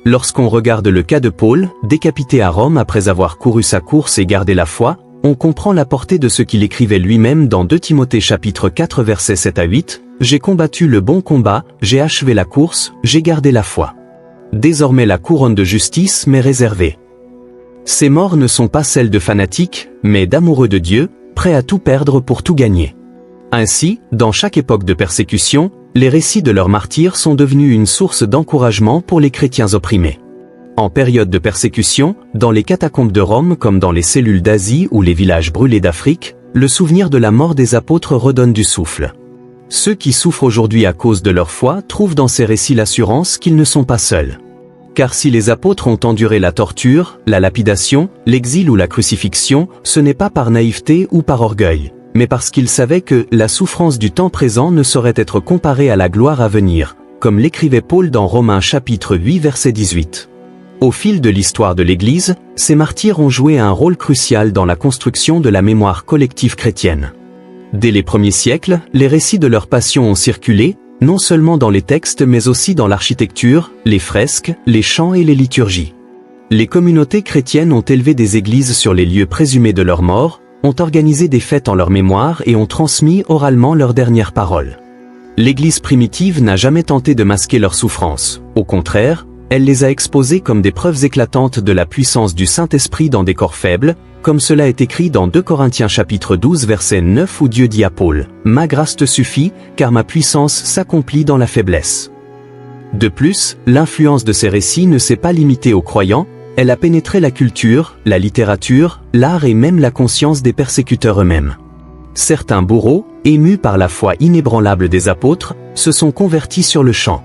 Lorsqu'on regarde le cas de Paul, décapité à Rome après avoir couru sa course et gardé la foi, on comprend la portée de ce qu'il écrivait lui-même dans 2 Timothée chapitre 4 versets 7 à 8, « J'ai combattu le bon combat, j'ai achevé la course, j'ai gardé la foi. Désormais la couronne de justice m'est réservée. » Ces morts ne sont pas celles de fanatiques, mais d'amoureux de Dieu, prêts à tout perdre pour tout gagner. Ainsi, dans chaque époque de persécution, les récits de leurs martyrs sont devenus une source d'encouragement pour les chrétiens opprimés. En période de persécution, dans les catacombes de Rome comme dans les cellules d'Asie ou les villages brûlés d'Afrique, le souvenir de la mort des apôtres redonne du souffle. Ceux qui souffrent aujourd'hui à cause de leur foi trouvent dans ces récits l'assurance qu'ils ne sont pas seuls. Car si les apôtres ont enduré la torture, la lapidation, l'exil ou la crucifixion, ce n'est pas par naïveté ou par orgueil, mais parce qu'ils savaient que la souffrance du temps présent ne saurait être comparée à la gloire à venir, comme l'écrivait Paul dans Romains chapitre 8 verset 18. Au fil de l'histoire de l'Église, ces martyrs ont joué un rôle crucial dans la construction de la mémoire collective chrétienne. Dès les premiers siècles, les récits de leur passion ont circulé, non seulement dans les textes mais aussi dans l'architecture, les fresques, les chants et les liturgies. Les communautés chrétiennes ont élevé des églises sur les lieux présumés de leur mort, ont organisé des fêtes en leur mémoire et ont transmis oralement leurs dernières paroles. L'Église primitive n'a jamais tenté de masquer leurs souffrances, au contraire, elle les a exposées comme des preuves éclatantes de la puissance du Saint-Esprit dans des corps faibles, comme cela est écrit dans 2 Corinthiens chapitre 12 verset 9 où Dieu dit à Paul, « Ma grâce te suffit, car ma puissance s'accomplit dans la faiblesse. » De plus, l'influence de ces récits ne s'est pas limitée aux croyants, elle a pénétré la culture, la littérature, l'art et même la conscience des persécuteurs eux-mêmes. Certains bourreaux, émus par la foi inébranlable des apôtres, se sont convertis sur le champ.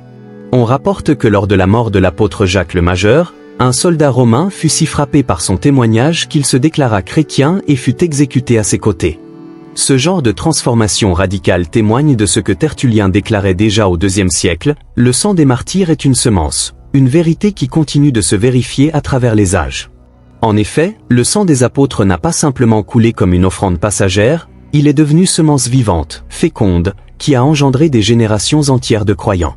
On rapporte que lors de la mort de l'apôtre Jacques le Majeur, un soldat romain fut si frappé par son témoignage qu'il se déclara chrétien et fut exécuté à ses côtés. Ce genre de transformation radicale témoigne de ce que Tertullien déclarait déjà au IIe siècle, le sang des martyrs est une semence, une vérité qui continue de se vérifier à travers les âges. En effet, le sang des apôtres n'a pas simplement coulé comme une offrande passagère, il est devenu semence vivante, féconde, qui a engendré des générations entières de croyants.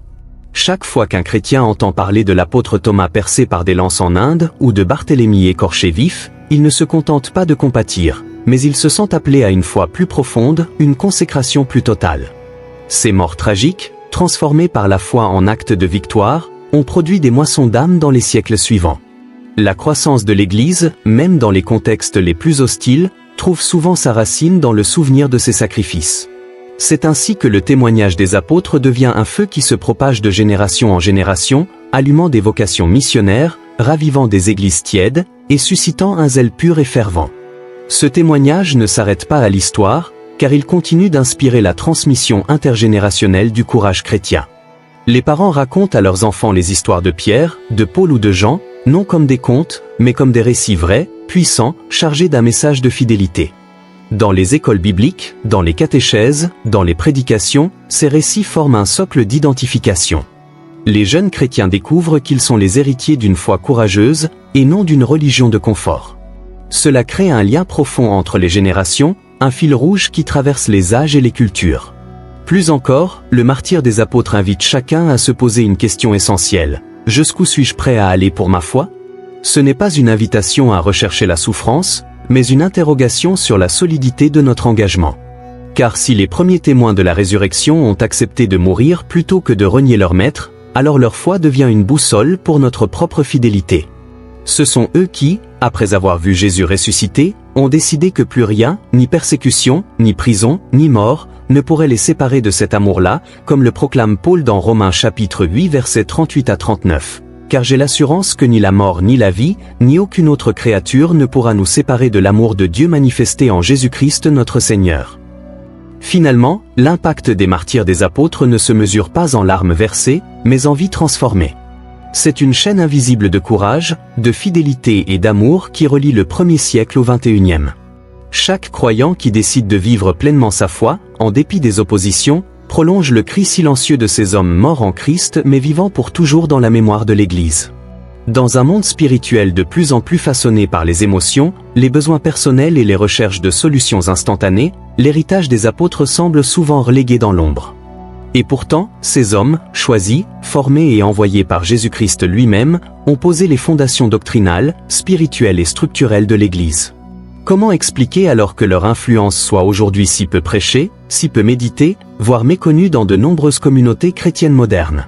Chaque fois qu'un chrétien entend parler de l'apôtre Thomas percé par des lances en Inde ou de Barthélemy écorché vif, il ne se contente pas de compatir, mais il se sent appelé à une foi plus profonde, une consécration plus totale. Ces morts tragiques, transformées par la foi en actes de victoire, ont produit des moissons d'âmes dans les siècles suivants. La croissance de l'Église, même dans les contextes les plus hostiles, trouve souvent sa racine dans le souvenir de ces sacrifices. C'est ainsi que le témoignage des apôtres devient un feu qui se propage de génération en génération, allumant des vocations missionnaires, ravivant des églises tièdes, et suscitant un zèle pur et fervent. Ce témoignage ne s'arrête pas à l'histoire, car il continue d'inspirer la transmission intergénérationnelle du courage chrétien. Les parents racontent à leurs enfants les histoires de Pierre, de Paul ou de Jean, non comme des contes, mais comme des récits vrais, puissants, chargés d'un message de fidélité. Dans les écoles bibliques, dans les catéchèses, dans les prédications, ces récits forment un socle d'identification. Les jeunes chrétiens découvrent qu'ils sont les héritiers d'une foi courageuse, et non d'une religion de confort. Cela crée un lien profond entre les générations, un fil rouge qui traverse les âges et les cultures. Plus encore, le martyre des apôtres invite chacun à se poser une question essentielle. Jusqu'où suis-je prêt à aller pour ma foi? Ce n'est pas une invitation à rechercher la souffrance, mais une interrogation sur la solidité de notre engagement. Car si les premiers témoins de la résurrection ont accepté de mourir plutôt que de renier leur maître, alors leur foi devient une boussole pour notre propre fidélité. Ce sont eux qui, après avoir vu Jésus ressuscité, ont décidé que plus rien, ni persécution, ni prison, ni mort, ne pourrait les séparer de cet amour-là, comme le proclame Paul dans Romains chapitre 8 versets 38 à 39. Car j'ai l'assurance que ni la mort ni la vie, ni aucune autre créature ne pourra nous séparer de l'amour de Dieu manifesté en Jésus-Christ notre Seigneur. Finalement, l'impact des martyrs des apôtres ne se mesure pas en larmes versées, mais en vies transformées. C'est une chaîne invisible de courage, de fidélité et d'amour qui relie le 1er siècle au 21e. Chaque croyant qui décide de vivre pleinement sa foi, en dépit des oppositions, prolonge le cri silencieux de ces hommes morts en Christ mais vivant pour toujours dans la mémoire de l'Église. Dans un monde spirituel de plus en plus façonné par les émotions, les besoins personnels et les recherches de solutions instantanées, l'héritage des apôtres semble souvent relégué dans l'ombre. Et pourtant, ces hommes, choisis, formés et envoyés par Jésus-Christ lui-même, ont posé les fondations doctrinales, spirituelles et structurelles de l'Église. Comment expliquer alors que leur influence soit aujourd'hui si peu prêchée, si peu méditée, voire méconnue dans de nombreuses communautés chrétiennes modernes ?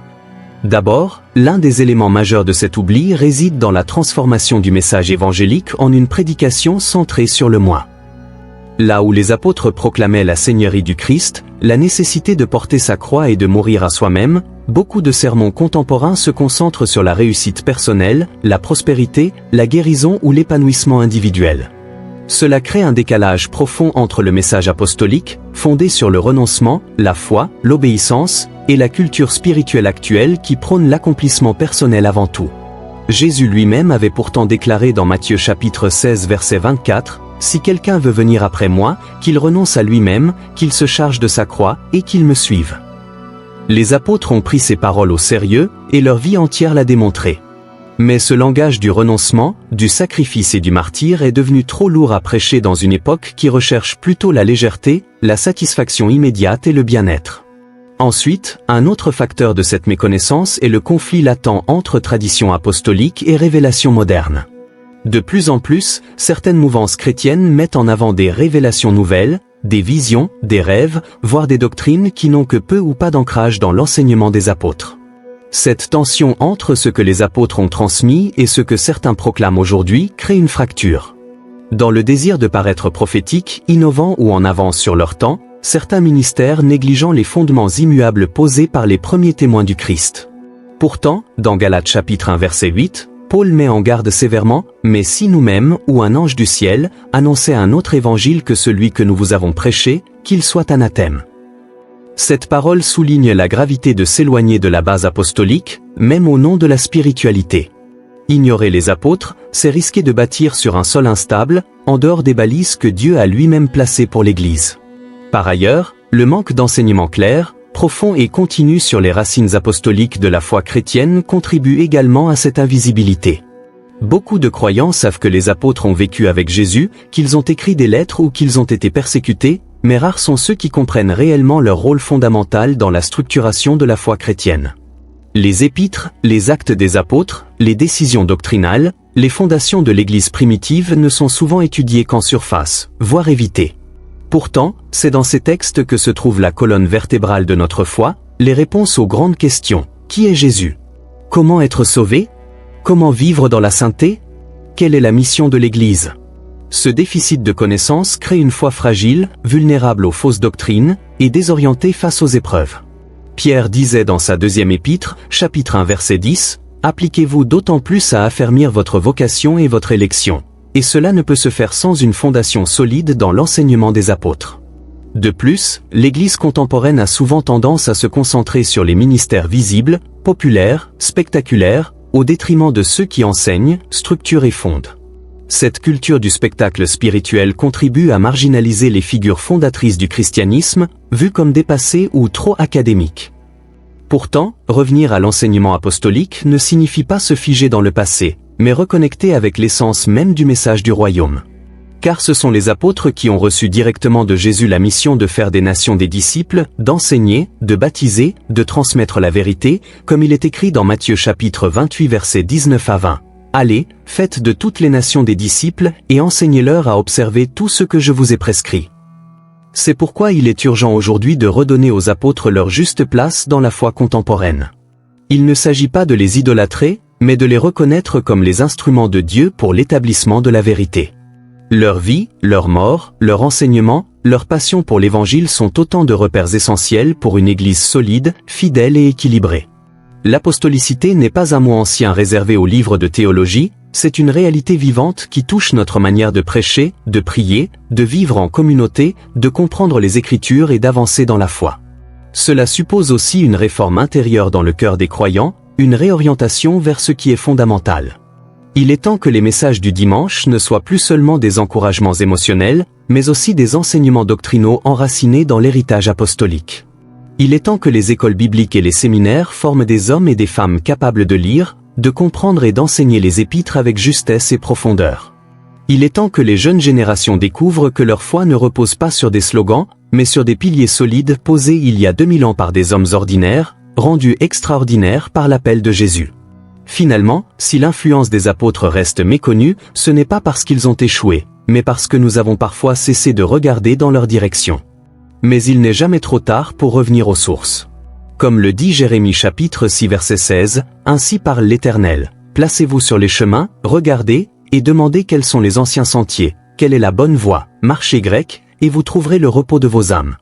D'abord, l'un des éléments majeurs de cet oubli réside dans la transformation du message évangélique en une prédication centrée sur le moi. Là où les apôtres proclamaient la Seigneurie du Christ, la nécessité de porter sa croix et de mourir à soi-même, beaucoup de sermons contemporains se concentrent sur la réussite personnelle, la prospérité, la guérison ou l'épanouissement individuel. Cela crée un décalage profond entre le message apostolique, fondé sur le renoncement, la foi, l'obéissance, et la culture spirituelle actuelle qui prône l'accomplissement personnel avant tout. Jésus lui-même avait pourtant déclaré dans Matthieu chapitre 16 verset 24, « Si quelqu'un veut venir après moi, qu'il renonce à lui-même, qu'il se charge de sa croix, et qu'il me suive. » Les apôtres ont pris ces paroles au sérieux, et leur vie entière l'a démontré. Mais ce langage du renoncement, du sacrifice et du martyre est devenu trop lourd à prêcher dans une époque qui recherche plutôt la légèreté, la satisfaction immédiate et le bien-être. Ensuite, un autre facteur de cette méconnaissance est le conflit latent entre tradition apostolique et révélation moderne. De plus en plus, certaines mouvances chrétiennes mettent en avant des révélations nouvelles, des visions, des rêves, voire des doctrines qui n'ont que peu ou pas d'ancrage dans l'enseignement des apôtres. Cette tension entre ce que les apôtres ont transmis et ce que certains proclament aujourd'hui crée une fracture. Dans le désir de paraître prophétique, innovant ou en avance sur leur temps, certains ministères négligeant les fondements immuables posés par les premiers témoins du Christ. Pourtant, dans Galates chapitre 1 verset 8, Paul met en garde sévèrement, « Mais si nous-mêmes, ou un ange du ciel, annonçait un autre évangile que celui que nous vous avons prêché, qu'il soit anathème. » Cette parole souligne la gravité de s'éloigner de la base apostolique, même au nom de la spiritualité. Ignorer les apôtres, c'est risquer de bâtir sur un sol instable, en dehors des balises que Dieu a lui-même placées pour l'Église. Par ailleurs, le manque d'enseignement clair, profond et continu sur les racines apostoliques de la foi chrétienne contribue également à cette invisibilité. Beaucoup de croyants savent que les apôtres ont vécu avec Jésus, qu'ils ont écrit des lettres ou qu'ils ont été persécutés, mais rares sont ceux qui comprennent réellement leur rôle fondamental dans la structuration de la foi chrétienne. Les épîtres, les actes des apôtres, les décisions doctrinales, les fondations de l'Église primitive ne sont souvent étudiées qu'en surface, voire évitées. Pourtant, c'est dans ces textes que se trouve la colonne vertébrale de notre foi, les réponses aux grandes questions. Qui est Jésus? Comment être sauvé? Comment vivre dans la sainteté? Quelle est la mission de l'Église? Ce déficit de connaissances crée une foi fragile, vulnérable aux fausses doctrines, et désorientée face aux épreuves. Pierre disait dans sa deuxième épître, chapitre 1 verset 10, « Appliquez-vous d'autant plus à affermir votre vocation et votre élection. » Et cela ne peut se faire sans une fondation solide dans l'enseignement des apôtres. De plus, l'Église contemporaine a souvent tendance à se concentrer sur les ministères visibles, populaires, spectaculaires, au détriment de ceux qui enseignent, structurent et fondent. Cette culture du spectacle spirituel contribue à marginaliser les figures fondatrices du christianisme, vues comme dépassées ou trop académiques. Pourtant, revenir à l'enseignement apostolique ne signifie pas se figer dans le passé, mais reconnecter avec l'essence même du message du royaume. Car ce sont les apôtres qui ont reçu directement de Jésus la mission de faire des nations des disciples, d'enseigner, de baptiser, de transmettre la vérité, comme il est écrit dans Matthieu chapitre 28 versets 19 à 20. Allez, faites de toutes les nations des disciples, et enseignez-leur à observer tout ce que je vous ai prescrit. C'est pourquoi il est urgent aujourd'hui de redonner aux apôtres leur juste place dans la foi contemporaine. Il ne s'agit pas de les idolâtrer, mais de les reconnaître comme les instruments de Dieu pour l'établissement de la vérité. Leur vie, leur mort, leur enseignement, leur passion pour l'Évangile sont autant de repères essentiels pour une Église solide, fidèle et équilibrée. L'apostolicité n'est pas un mot ancien réservé aux livres de théologie, c'est une réalité vivante qui touche notre manière de prêcher, de prier, de vivre en communauté, de comprendre les Écritures et d'avancer dans la foi. Cela suppose aussi une réforme intérieure dans le cœur des croyants, une réorientation vers ce qui est fondamental. Il est temps que les messages du dimanche ne soient plus seulement des encouragements émotionnels, mais aussi des enseignements doctrinaux enracinés dans l'héritage apostolique. Il est temps que les écoles bibliques et les séminaires forment des hommes et des femmes capables de lire, de comprendre et d'enseigner les épîtres avec justesse et profondeur. Il est temps que les jeunes générations découvrent que leur foi ne repose pas sur des slogans, mais sur des piliers solides posés il y a 2000 ans par des hommes ordinaires, rendus extraordinaires par l'appel de Jésus. Finalement, si l'influence des apôtres reste méconnue, ce n'est pas parce qu'ils ont échoué, mais parce que nous avons parfois cessé de regarder dans leur direction. Mais il n'est jamais trop tard pour revenir aux sources. Comme le dit Jérémie chapitre 6 verset 16, « Ainsi parle l'Éternel, placez-vous sur les chemins, regardez, et demandez quels sont les anciens sentiers, quelle est la bonne voie, marchez grec, et vous trouverez le repos de vos âmes. »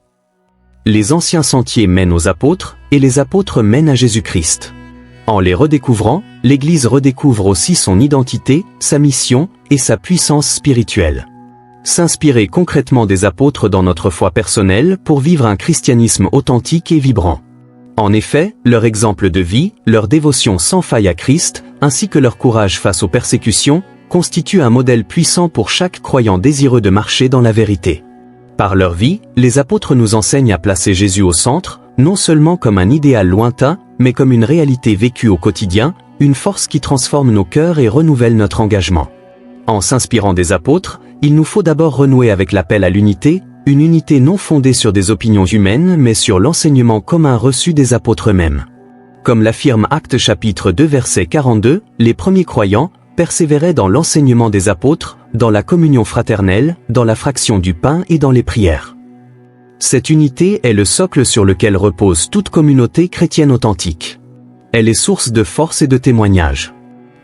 Les anciens sentiers mènent aux apôtres, et les apôtres mènent à Jésus-Christ. En les redécouvrant, l'Église redécouvre aussi son identité, sa mission, et sa puissance spirituelle. S'inspirer concrètement des apôtres dans notre foi personnelle pour vivre un christianisme authentique et vibrant. En effet, leur exemple de vie, leur dévotion sans faille à Christ, ainsi que leur courage face aux persécutions, constituent un modèle puissant pour chaque croyant désireux de marcher dans la vérité. Par leur vie, les apôtres nous enseignent à placer Jésus au centre, non seulement comme un idéal lointain, mais comme une réalité vécue au quotidien, une force qui transforme nos cœurs et renouvelle notre engagement. En s'inspirant des apôtres, il nous faut d'abord renouer avec l'appel à l'unité, une unité non fondée sur des opinions humaines mais sur l'enseignement commun reçu des apôtres eux-mêmes. Comme l'affirme Actes chapitre 2 verset 42, les premiers croyants persévéraient dans l'enseignement des apôtres, dans la communion fraternelle, dans la fraction du pain et dans les prières. Cette unité est le socle sur lequel repose toute communauté chrétienne authentique. Elle est source de force et de témoignage.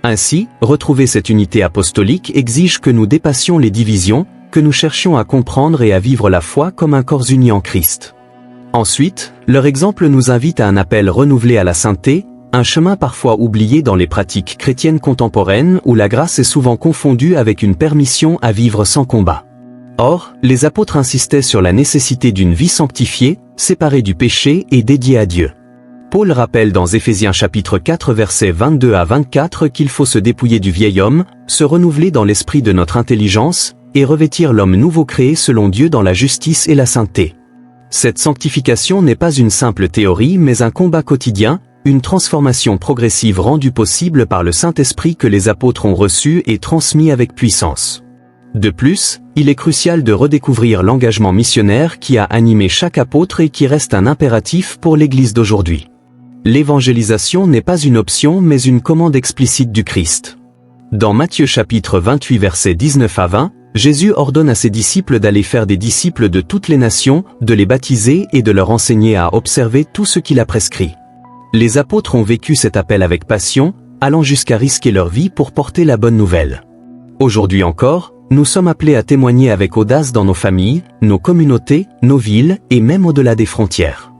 Ainsi, retrouver cette unité apostolique exige que nous dépassions les divisions, que nous cherchions à comprendre et à vivre la foi comme un corps uni en Christ. Ensuite, leur exemple nous invite à un appel renouvelé à la sainteté, un chemin parfois oublié dans les pratiques chrétiennes contemporaines où la grâce est souvent confondue avec une permission à vivre sans combat. Or, les apôtres insistaient sur la nécessité d'une vie sanctifiée, séparée du péché et dédiée à Dieu. Paul rappelle dans Éphésiens chapitre 4 versets 22 à 24 qu'il faut se dépouiller du vieil homme, se renouveler dans l'esprit de notre intelligence, et revêtir l'homme nouveau créé selon Dieu dans la justice et la sainteté. Cette sanctification n'est pas une simple théorie mais un combat quotidien, une transformation progressive rendue possible par le Saint-Esprit que les apôtres ont reçu et transmis avec puissance. De plus, il est crucial de redécouvrir l'engagement missionnaire qui a animé chaque apôtre et qui reste un impératif pour l'Église d'aujourd'hui. L'évangélisation n'est pas une option mais une commande explicite du Christ. Dans Matthieu chapitre 28 versets 19 à 20, Jésus ordonne à ses disciples d'aller faire des disciples de toutes les nations, de les baptiser et de leur enseigner à observer tout ce qu'il a prescrit. Les apôtres ont vécu cet appel avec passion, allant jusqu'à risquer leur vie pour porter la bonne nouvelle. Aujourd'hui encore, nous sommes appelés à témoigner avec audace dans nos familles, nos communautés, nos villes et même au-delà des frontières.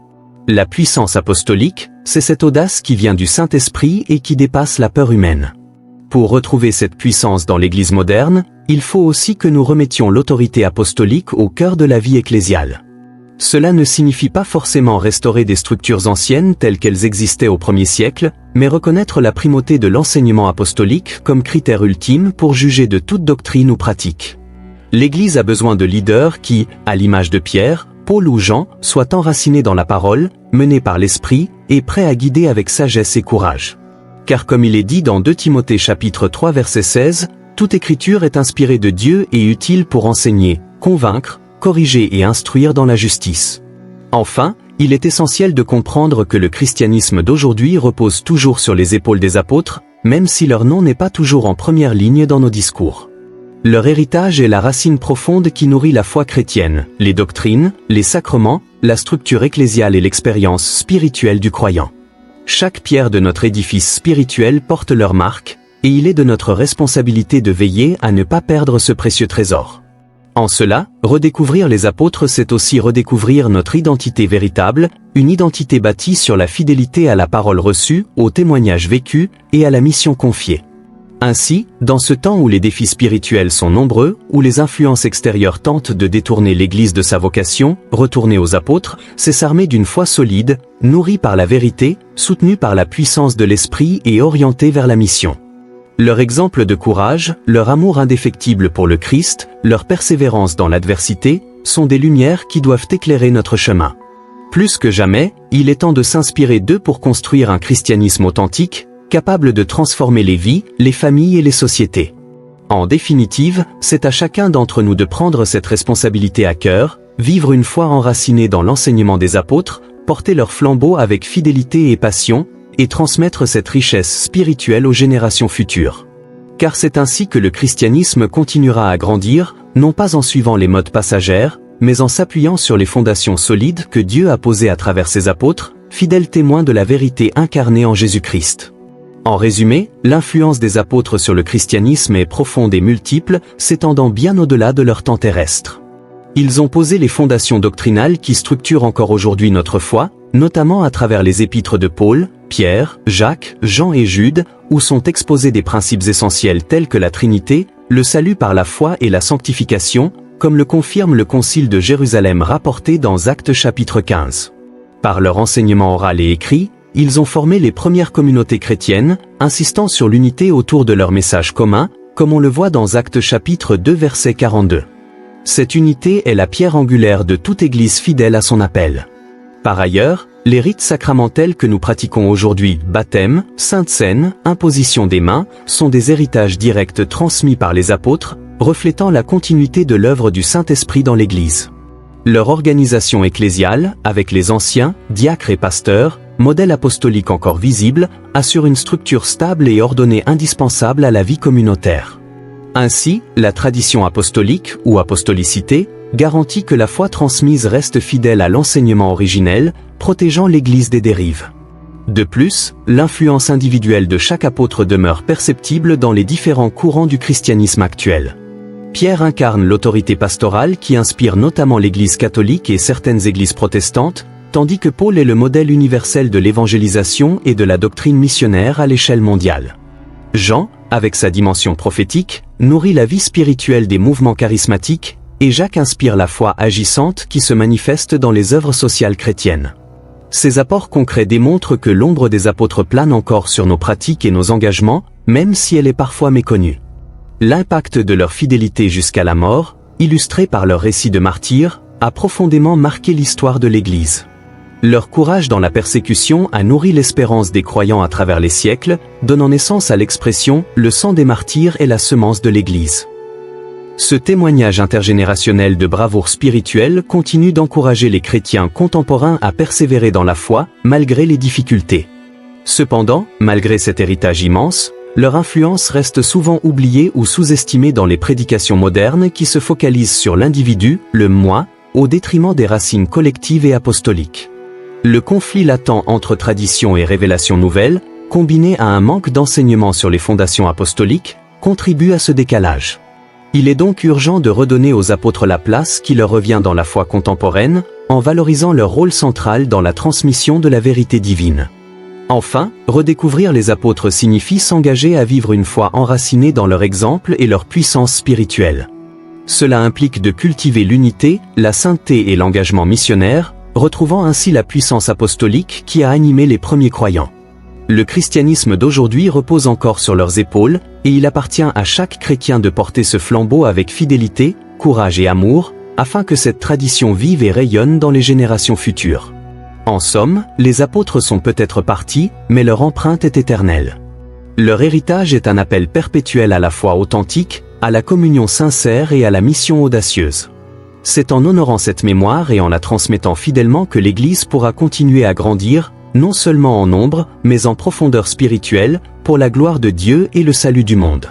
La puissance apostolique, c'est cette audace qui vient du Saint-Esprit et qui dépasse la peur humaine. Pour retrouver cette puissance dans l'Église moderne, il faut aussi que nous remettions l'autorité apostolique au cœur de la vie ecclésiale. Cela ne signifie pas forcément restaurer des structures anciennes telles qu'elles existaient au 1er siècle, mais reconnaître la primauté de l'enseignement apostolique comme critère ultime pour juger de toute doctrine ou pratique. L'Église a besoin de leaders qui, à l'image de Pierre, Paul ou Jean, soient enracinés dans la parole, menés par l'Esprit, et prêts à guider avec sagesse et courage. Car comme il est dit dans 2 Timothée chapitre 3 verset 16, toute écriture est inspirée de Dieu et utile pour enseigner, convaincre, corriger et instruire dans la justice. Enfin, il est essentiel de comprendre que le christianisme d'aujourd'hui repose toujours sur les épaules des apôtres, même si leur nom n'est pas toujours en première ligne dans nos discours. Leur héritage est la racine profonde qui nourrit la foi chrétienne, les doctrines, les sacrements, la structure ecclésiale et l'expérience spirituelle du croyant. Chaque pierre de notre édifice spirituel porte leur marque, et il est de notre responsabilité de veiller à ne pas perdre ce précieux trésor. En cela, redécouvrir les apôtres c'est aussi redécouvrir notre identité véritable, une identité bâtie sur la fidélité à la parole reçue, au témoignage vécu et à la mission confiée. Ainsi, dans ce temps où les défis spirituels sont nombreux, où les influences extérieures tentent de détourner l'Église de sa vocation, retourner aux apôtres, c'est s'armer d'une foi solide, nourrie par la vérité, soutenue par la puissance de l'Esprit et orientée vers la mission. Leur exemple de courage, leur amour indéfectible pour le Christ, leur persévérance dans l'adversité, sont des lumières qui doivent éclairer notre chemin. Plus que jamais, il est temps de s'inspirer d'eux pour construire un christianisme authentique, capable de transformer les vies, les familles et les sociétés. En définitive, c'est à chacun d'entre nous de prendre cette responsabilité à cœur, vivre une foi enracinée dans l'enseignement des apôtres, porter leur flambeau avec fidélité et passion, et transmettre cette richesse spirituelle aux générations futures. Car c'est ainsi que le christianisme continuera à grandir, non pas en suivant les modes passagères, mais en s'appuyant sur les fondations solides que Dieu a posées à travers ses apôtres, fidèles témoins de la vérité incarnée en Jésus-Christ. En résumé, l'influence des apôtres sur le christianisme est profonde et multiple, s'étendant bien au-delà de leur temps terrestre. Ils ont posé les fondations doctrinales qui structurent encore aujourd'hui notre foi, notamment à travers les épîtres de Paul, Pierre, Jacques, Jean et Jude, où sont exposés des principes essentiels tels que la Trinité, le salut par la foi et la sanctification, comme le confirme le Concile de Jérusalem rapporté dans Actes chapitre 15. Par leur enseignement oral et écrit, ils ont formé les premières communautés chrétiennes, insistant sur l'unité autour de leur message commun, comme on le voit dans Actes chapitre 2 verset 42. Cette unité est la pierre angulaire de toute Église fidèle à son appel. Par ailleurs, les rites sacramentels que nous pratiquons aujourd'hui, baptême, sainte seine, imposition des mains, sont des héritages directs transmis par les apôtres, reflétant la continuité de l'œuvre du Saint-Esprit dans l'Église. Leur organisation ecclésiale, avec les anciens, diacres et pasteurs, modèle apostolique encore visible, assure une structure stable et ordonnée indispensable à la vie communautaire. Ainsi, la tradition apostolique, ou apostolicité, garantit que la foi transmise reste fidèle à l'enseignement originel, protégeant l'Église des dérives. De plus, l'influence individuelle de chaque apôtre demeure perceptible dans les différents courants du christianisme actuel. Pierre incarne l'autorité pastorale qui inspire notamment l'Église catholique et certaines églises protestantes, tandis que Paul est le modèle universel de l'évangélisation et de la doctrine missionnaire à l'échelle mondiale. Jean, avec sa dimension prophétique, nourrit la vie spirituelle des mouvements charismatiques, et Jacques inspire la foi agissante qui se manifeste dans les œuvres sociales chrétiennes. Ces apports concrets démontrent que l'ombre des apôtres plane encore sur nos pratiques et nos engagements, même si elle est parfois méconnue. L'impact de leur fidélité jusqu'à la mort, illustré par leur récit de martyrs, a profondément marqué l'histoire de l'Église. Leur courage dans la persécution a nourri l'espérance des croyants à travers les siècles, donnant naissance à l'expression « le sang des martyrs est la semence de l'Église ». Ce témoignage intergénérationnel de bravoure spirituelle continue d'encourager les chrétiens contemporains à persévérer dans la foi, malgré les difficultés. Cependant, malgré cet héritage immense, leur influence reste souvent oubliée ou sous-estimée dans les prédications modernes qui se focalisent sur l'individu, le moi, au détriment des racines collectives et apostoliques. Le conflit latent entre tradition et révélation nouvelle, combiné à un manque d'enseignement sur les fondations apostoliques, contribue à ce décalage. Il est donc urgent de redonner aux apôtres la place qui leur revient dans la foi contemporaine, en valorisant leur rôle central dans la transmission de la vérité divine. Enfin, redécouvrir les apôtres signifie s'engager à vivre une foi enracinée dans leur exemple et leur puissance spirituelle. Cela implique de cultiver l'unité, la sainteté et l'engagement missionnaire, retrouvant ainsi la puissance apostolique qui a animé les premiers croyants. Le christianisme d'aujourd'hui repose encore sur leurs épaules, et il appartient à chaque chrétien de porter ce flambeau avec fidélité, courage et amour, afin que cette tradition vive et rayonne dans les générations futures. En somme, les apôtres sont peut-être partis, mais leur empreinte est éternelle. Leur héritage est un appel perpétuel à la foi authentique, à la communion sincère et à la mission audacieuse. C'est en honorant cette mémoire et en la transmettant fidèlement que l'Église pourra continuer à grandir, non seulement en nombre, mais en profondeur spirituelle, pour la gloire de Dieu et le salut du monde.